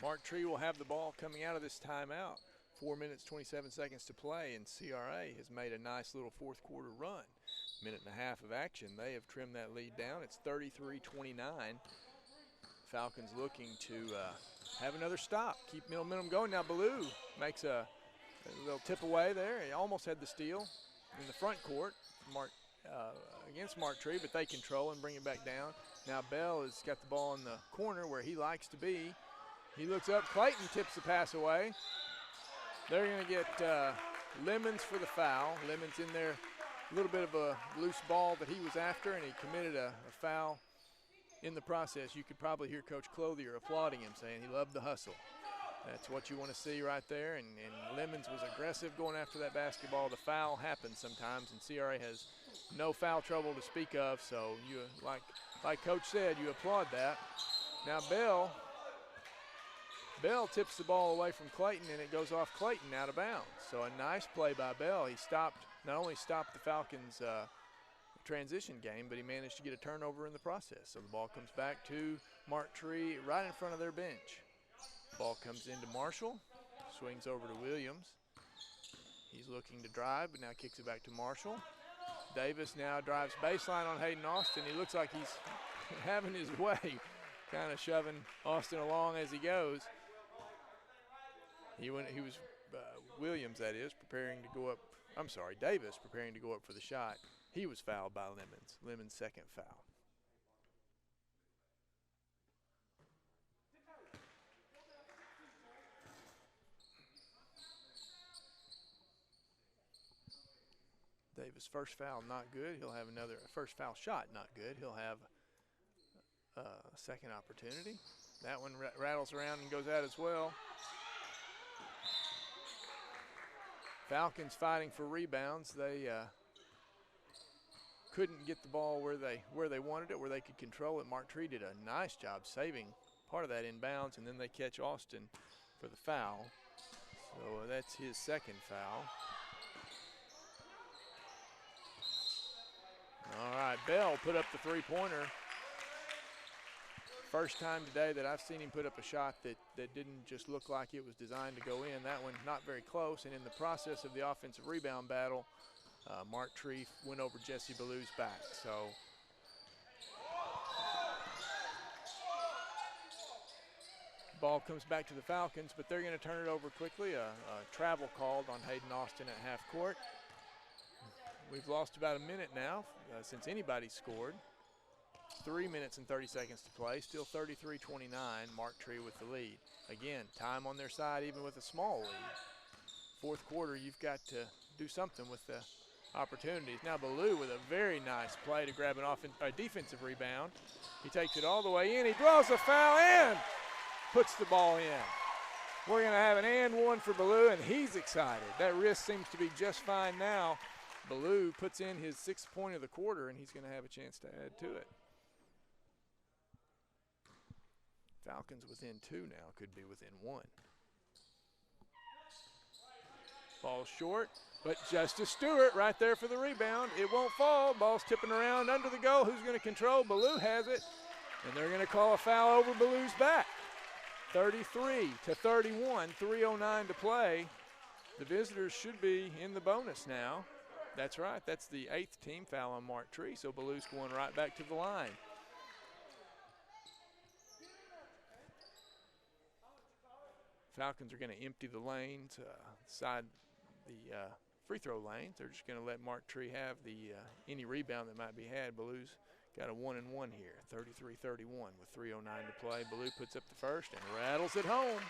Marktree will have the ball coming out of this timeout. 4 minutes, 27 seconds to play, and CRA has made a nice little fourth quarter run. Minute and a half of action. They have trimmed that lead down. It's 33-29. Falcons looking to have another stop, keep momentum going. Now Ballou makes a little tip away there. He almost had the steal in the front court against Marktree, but they control and bring it back down. Now Bell has got the ball in the corner where he likes to be. He looks up. Clayton tips the pass away. They're going to get Lemons for the foul. Lemons in there, a little bit of a loose ball that he was after, and he committed a foul in the process. You could probably hear Coach Clothier applauding him, saying he loved the hustle. That's what you want to see right there, and Lemons was aggressive going after that basketball. The foul happens sometimes, and CRA has no foul trouble to speak of, so you, like Coach said, you applaud that. Now Bell tips the ball away from Clayton, and it goes off Clayton out of bounds. So a nice play by Bell. He not only stopped the Falcons' transition game, but he managed to get a turnover in the process. So the ball comes back to Marktree right in front of their bench. Ball comes into Marshall, swings over to Williams. He's looking to drive, but now kicks it back to Marshall. Davis now drives baseline on Hayden Austin. He looks like he's having his way, kind of shoving Austin along as he goes. Williams, that is, preparing to go up. I'm sorry, Davis preparing to go up for the shot. He was fouled by Lemons. Lemons' second foul. Davis. First foul, not good. He'll have another first foul shot, not good. He'll have a second opportunity. That one rattles around and goes out as well. Falcons fighting for rebounds. They couldn't get the ball where they wanted it, where they could control it. Mark Tree did a nice job saving part of that inbounds, and then they catch Austin for the foul. So that's his second foul. All right, Bell put up the three-pointer. First time today that I've seen him put up a shot that didn't just look like it was designed to go in. That one not very close, and in the process of the offensive rebound battle, Mark Tree went over Jesse Ballew's back. So ball comes back to the Falcons, but they're going to turn it over quickly. A travel called on Hayden Austin at half court. We've lost about a minute now since anybody scored. 3 minutes and 30 seconds to play. Still 33-29. Mark Tree with the lead. Again, time on their side even with a small lead. Fourth quarter, you've got to do something with the opportunities. Now Ballew with a very nice play to grab a defensive rebound. He takes it all the way in. He draws a foul and puts the ball in. We're going to have an and one for Ballew, and he's excited. That wrist seems to be just fine now. Ballew puts in his 6th point of the quarter, and he's going to have a chance to add to it. Falcons within 2 now, could be within 1. Ball short, but Justice Stewart right there for the rebound. It won't fall. Ball's tipping around under the goal. Who's going to control? Ballew has it, and they're going to call a foul over Ballew's back. 33-31, 3:09 to play. The visitors should be in the bonus now. That's right. That's the 8th team foul on Mark Tree, so Ballew's going right back to the line. Falcons are going to empty the lanes, the free throw lanes. They're just going to let Mark Tree have any rebound that might be had. Ballew's got a 1-and-1 here, 33-31 with 3:09 to play. Ballew puts up the first and rattles it home.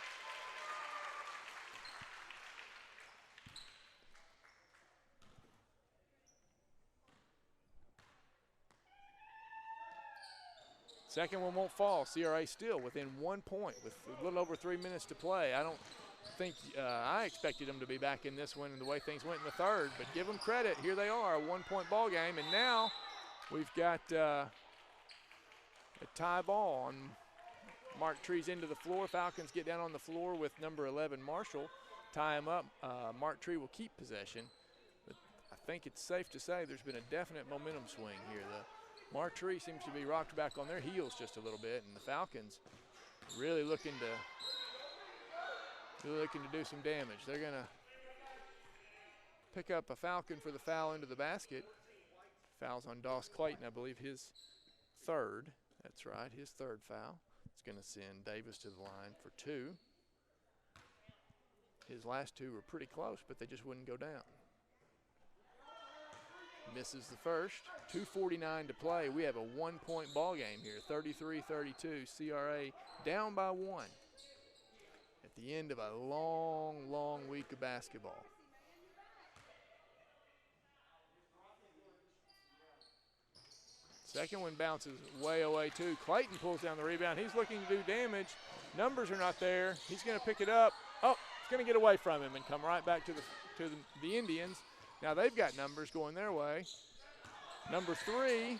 Second one won't fall. CRA still within 1 point with a little over 3 minutes to play. I don't think I expected them to be back in this one and the way things went in the third, but give them credit. Here they are, a 1-point ball game, and now we've got a tie ball on Mark Tree's into the floor. Falcons get down on the floor with number 11, Marshall. Tie him up. Mark Tree will keep possession, but I think it's safe to say there's been a definite momentum swing here. Mark Tree seems to be rocked back on their heels just a little bit, and the Falcons really looking to do some damage. They're going to pick up a Falcon for the foul into the basket. Fouls on Doss Clayton, I believe his 3rd. That's right, his 3rd foul. It's going to send Davis to the line for 2. His last 2 were pretty close, but they just wouldn't go down. Misses the first. 2:49 to play. We have a 1-point ball game here. 33-32. CRA down by 1 at the end of a long, long week of basketball. Second one bounces way away too. Clayton pulls down the rebound. He's looking to do damage. Numbers are not there. He's going to pick it up. Oh, it's going to get away from him and come right back to the Indians. Now they've got numbers going their way. Number 3,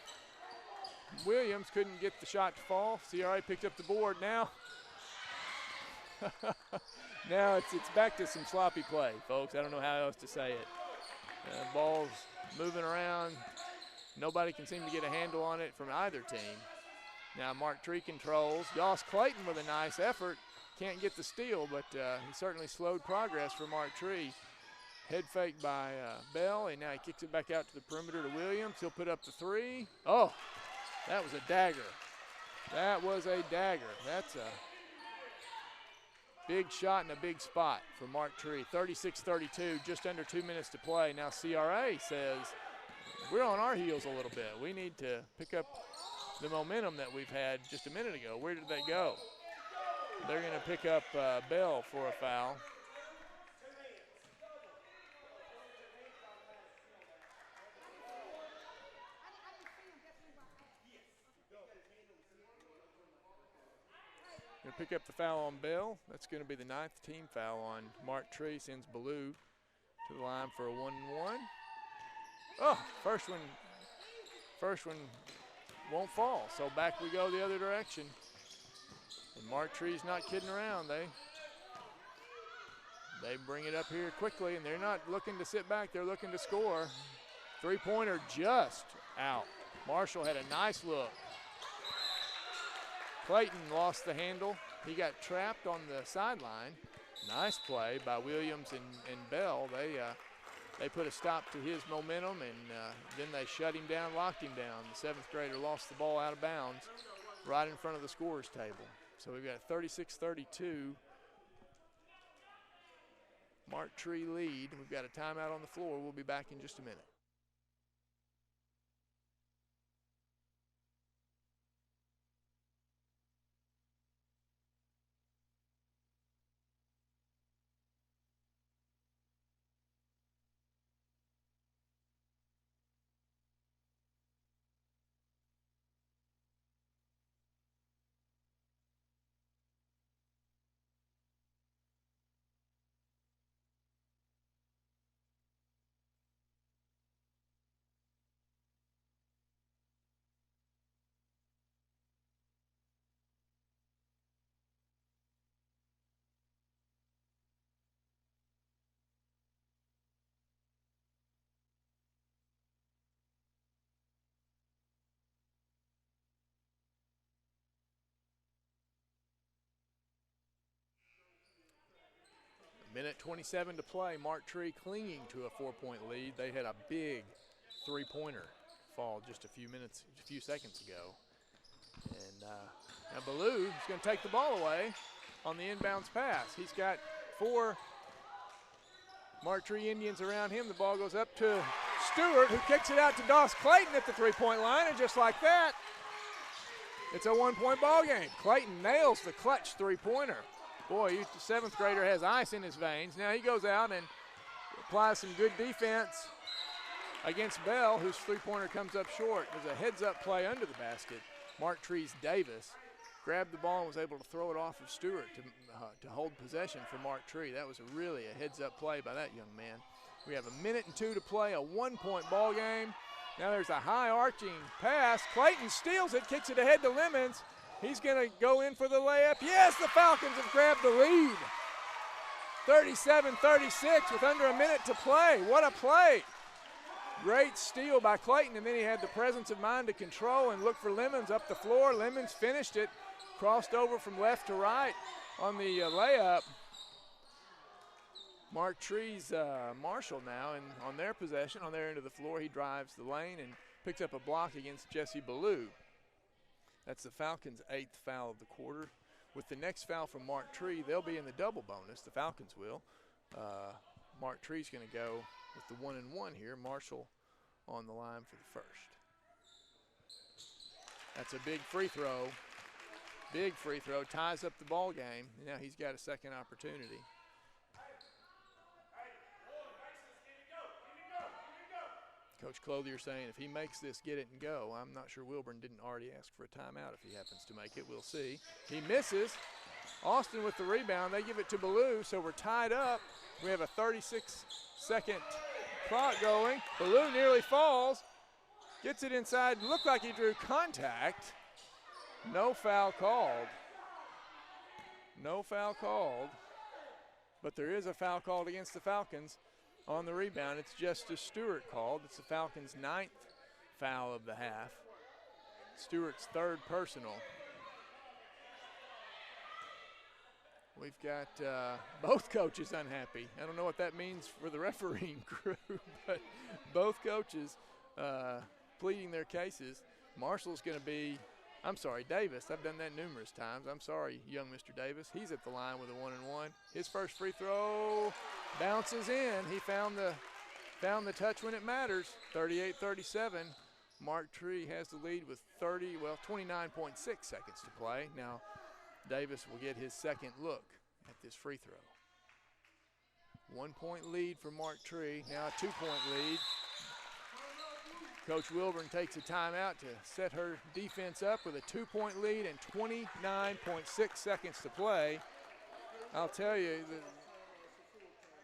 Williams couldn't get the shot to fall. CRA picked up the board now. Now it's back to some sloppy play, folks. I don't know how else to say it. Ball's moving around. Nobody can seem to get a handle on it from either team. Now Mark Tree controls. Doss Clayton with a nice effort. Can't get the steal, but he certainly slowed progress for Mark Tree. Head fake by Bell, and now he kicks it back out to the perimeter to Williams. He'll put up the 3. Oh, that was a dagger. That was a dagger. That's a big shot in a big spot for Mark Tree. 36-32, just under 2 minutes to play. Now CRA says, we're on our heels a little bit. We need to pick up the momentum that we've had just a minute ago. Where did they go? They're going to pick up Bell for a foul. to pick up the foul on Bell. That's going to be the 9th team foul on Mark Tree. Sends Ballou to the line for a 1-1. Oh, first one won't fall. So back we go the other direction. And Mark Tree's not kidding around. They bring it up here quickly, and they're not looking to sit back. They're looking to score. Three-pointer just out. Marshall had a nice look. Clayton lost the handle. He got trapped on the sideline. Nice play by Williams and Bell. They put a stop to his momentum, and then they shut him down, locked him down. The 7th grader lost the ball out of bounds right in front of the scorer's table. So we've got 36-32. Mark Tree lead. We've got a timeout on the floor. We'll be back in just a minute. Minute 27 to play. Mark Tree clinging to a 4-point lead. They had a big three-pointer fall just a few seconds ago. And now Ballou is going to take the ball away on the inbounds pass. He's got 4 Mark Tree Indians around him. The ball goes up to Stewart, who kicks it out to Doss Clayton at the three-point line, and just like that, it's a 1-point ball game. Clayton nails the clutch three-pointer. Boy, the 7th grader has ice in his veins. Now he goes out and applies some good defense against Bell, whose three-pointer comes up short. There's a heads-up play under the basket. Mark Tree's Davis grabbed the ball and was able to throw it off of Stewart to hold possession for Mark Tree. That was really a heads-up play by that young man. We have 1 minute and 2 to play, a 1-point ball game. Now there's a high arching pass. Clayton steals it, kicks it ahead to Lemons. He's going to go in for the layup. Yes, the Falcons have grabbed the lead. 37-36 with under a minute to play. What a play. Great steal by Clayton, and then he had the presence of mind to control and look for Lemons up the floor. Lemons finished it, crossed over from left to right on the layup. Mark Tree's Marshall now, and on their possession, on their end of the floor, he drives the lane and picks up a block against Jesse Ballou. That's the Falcons' 8th foul of the quarter. With the next foul from Mark Tree, they'll be in the double bonus. The Falcons will. Mark Tree's going to go with the 1-and-1 here. Marshall on the line for the first. That's a big free throw. Big free throw. Ties up the ball game. Now he's got a second opportunity. Coach Clothier saying if he makes this, get it and go. I'm not sure Wilburn didn't already ask for a timeout if he happens to make it. We'll see. He misses. Austin with the rebound. They give it to Ballou, so we're tied up. We have a 36-second clock going. Ballou nearly falls. Gets it inside. Looked like he drew contact. No foul called. No foul called. But there is a foul called against the Falcons. On the rebound, it's Justice Stewart called. It's the Falcons' 9th foul of the half. Stewart's 3rd personal. We've got both coaches unhappy. I don't know what that means for the refereeing crew, but both coaches pleading their cases. Marshall's going to be, Davis. I've done that numerous times. I'm sorry, young Mr. Davis. He's at the line with a 1-and-1. His first free throw bounces in. He found the touch when it matters. 38-37. Mark Tree has the lead with 29.6 seconds to play. Now Davis will get his second look at this free throw. 1-point lead for Mark Tree. Now a 2-point lead. Coach Wilburn takes a timeout to set her defense up with a 2-point lead and 29.6 seconds to play. I'll tell you,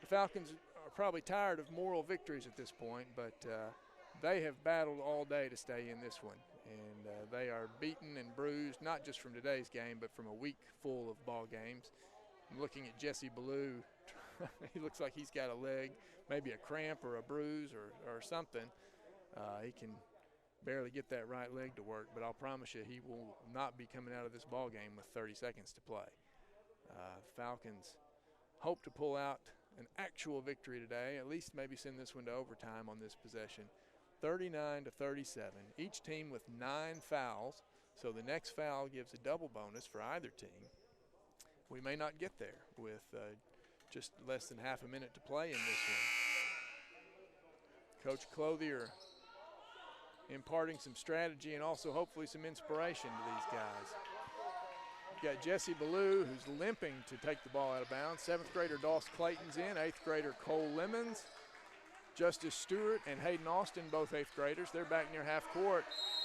the Falcons are probably tired of moral victories at this point, but they have battled all day to stay in this one. And they are beaten and bruised, not just from today's game, but from a week full of ball games. I'm looking at Jesse Ballou. He looks like he's got a leg, maybe a cramp or a bruise or something. He can barely get that right leg to work, but I'll promise you he will not be coming out of this ball game with 30 seconds to play. Falcons hope to pull out an actual victory today, at least maybe send this one to overtime on this possession. 39-37, each team with 9 fouls, so the next foul gives a double bonus for either team. We may not get there with just less than half a minute to play in this one. Coach Clothier imparting some strategy and also hopefully some inspiration to these guys. You got Jesse Ballou, who's limping to take the ball out of bounds. 7th grader Doss Clayton's in, 8th grader Cole Lemons, Justice Stewart and Hayden Austin, both 8th graders. They're back near half court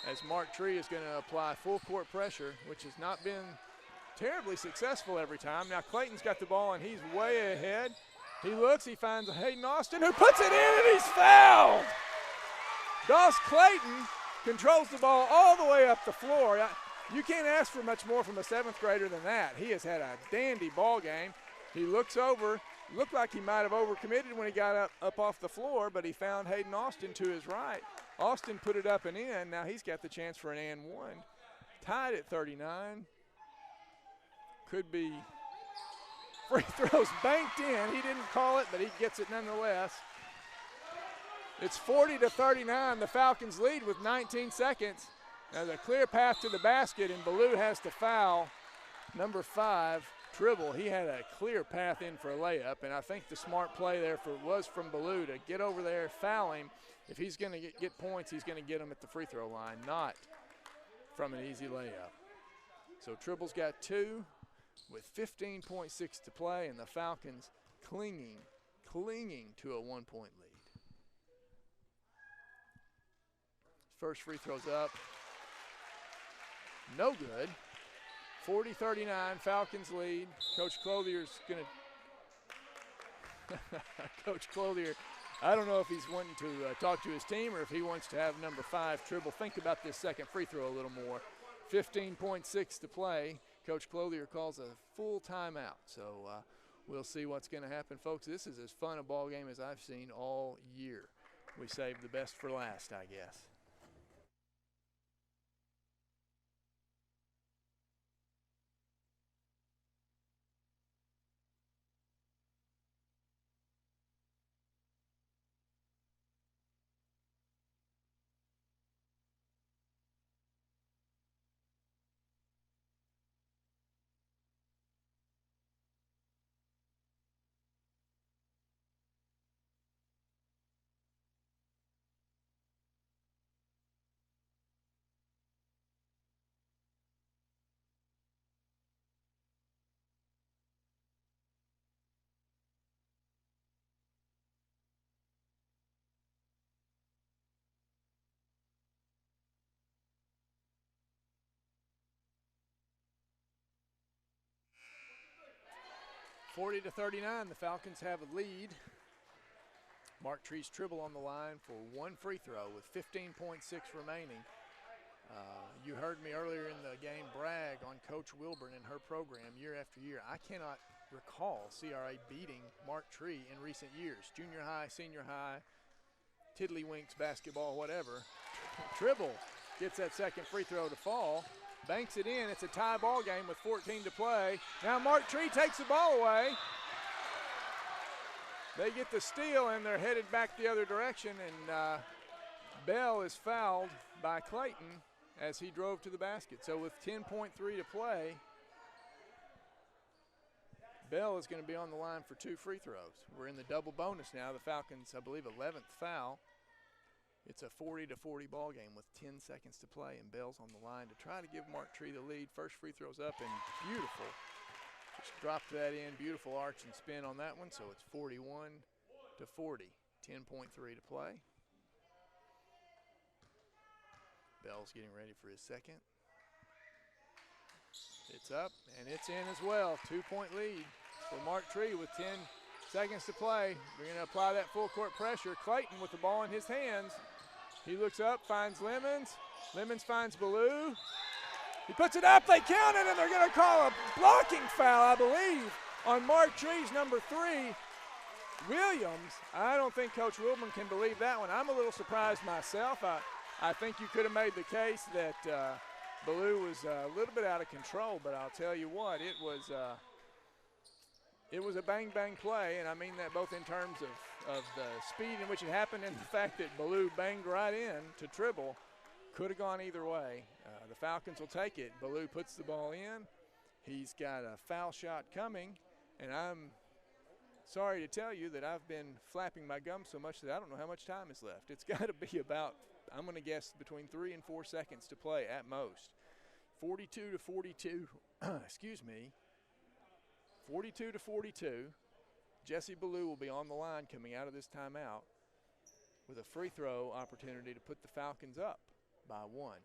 as Mark Tree is going to apply full court pressure, which has not been terribly successful every time. Now Clayton's got the ball and he's way ahead. He looks, he finds Hayden Austin who puts it in and he's fouled. Doss Clayton controls the ball all the way up the floor. You can't ask for much more from a 7th grader than that. He has had a dandy ball game. He looks over, looked like he might have overcommitted when he got up off the floor, but he found Hayden Austin to his right. Austin put it up and in. Now he's got the chance for an and one. Tied at 39. Could be free throws banked in. He didn't call it, but he gets it nonetheless. It's 40-39. The Falcons lead with 19 seconds. There's a clear path to the basket, and Ballou has to foul number 5, Tribble. He had a clear path in for a layup, and I think the smart play there was from Ballou to get over there, foul him. If he's going to get points, he's going to get them at the free throw line, not from an easy layup. So Tribble's got 2 with 15.6 to play, and the Falcons clinging to a 1-point lead. First free throw's up. No good. 40-39, Falcons lead. Coach Clothier's going to – Coach Clothier, I don't know if he's wanting to talk to his team or if he wants to have number 5, Tribble, think about this second free throw a little more. 15.6 to play. Coach Clothier calls a full timeout. So we'll see what's going to happen, folks. This is as fun a ball game as I've seen all year. We saved the best for last, I guess. (40-39), the Falcons have a lead. Mark Tree's Tribble on the line for 1 free throw with 15.6 remaining. You heard me earlier in the game brag on Coach Wilburn and her program year after year. I cannot recall CRA beating Mark Tree in recent years. Junior high, senior high, tiddlywinks, basketball, whatever. Tribble gets that second free throw to fall. Banks it in. It's a tie ball game with 14 to play. Now Mark Tree takes the ball away. They get the steal, and they're headed back the other direction, and Bell is fouled by Clayton as he drove to the basket. So with 10.3 to play, Bell is going to be on the line for 2 free throws. We're in the double bonus now. The Falcons, I believe, 11th foul. It's a 40-40 ball game with 10 seconds to play, and Bell's on the line to try to give Mark Tree the lead. First free throw's up, and beautiful. Just dropped that in. Beautiful arch and spin on that one, so it's 41-40. 10.3 to play. Bell's getting ready for his second. It's up, and it's in as well. 2-point lead for Mark Tree with 10 seconds to play. We're going to apply that full court pressure. Clayton with the ball in his hands. He looks up, finds Lemons. Lemons finds Ballou. He puts it up, they count it, and they're going to call a blocking foul, I believe, on Mark Tree's number 3. Williams, I don't think Coach Wilburn can believe that one. I'm a little surprised myself. I think you could have made the case that Ballou was a little bit out of control, but I'll tell you what, it was a bang-bang play, and I mean that both in terms of the speed in which it happened and the fact that Ballou banged right in to dribble. Could have gone either way. The Falcons will take it. Ballou puts the ball in. He's got a foul shot coming, and I'm sorry to tell you that I've been flapping my gums so much that I don't know how much time is left. It's got to be about, I'm going to guess, between 3 and 4 seconds to play at most. 42-42, excuse me, 42-42. Jesse Ballou will be on the line coming out of this timeout with a free throw opportunity to put the Falcons up by 1.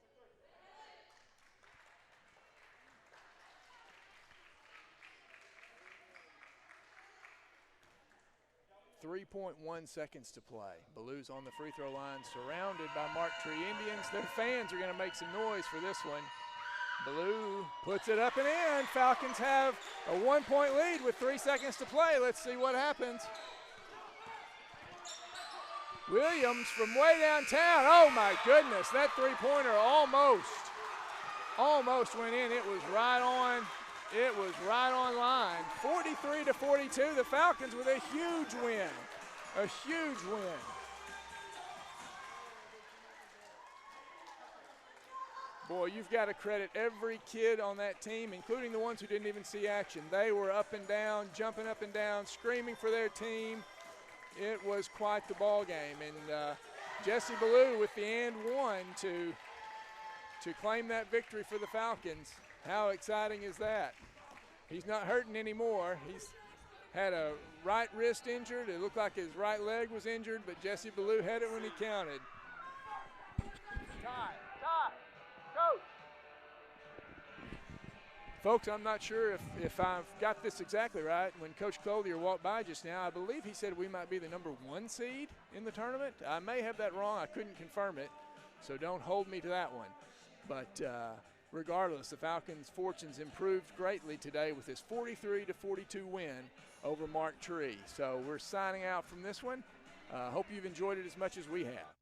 3.1 seconds to play. Ballou's on the free throw line, surrounded by Mark Tree Indians. Their fans are going to make some noise for this one. Ballou puts it up and in. Falcons have a 1-point lead with 3 seconds to play. Let's see what happens. Williams from way downtown. Oh my goodness, that three-pointer almost went in. It was right on. It was right on line. 43-42, the Falcons with a huge win. A huge win. Boy, you've got to credit every kid on that team, including the ones who didn't even see action. They were up and down, jumping up and down, screaming for their team. It was quite the ball game. And Jesse Ballou with the and one to claim that victory for the Falcons. How exciting is that? He's not hurting anymore. He's had a right wrist injured. It looked like his right leg was injured, but Jesse Ballou had it when he counted. Tie, Coach. Folks, I'm not sure if I've got this exactly right. When Coach Clothier walked by just now, I believe he said we might be the number 1 seed in the tournament. I may have that wrong. I couldn't confirm it, so don't hold me to that one. But regardless, the Falcons' fortunes improved greatly today with this 43-42 win over Mark Tree. So we're signing out from this one. Hope you've enjoyed it as much as we have.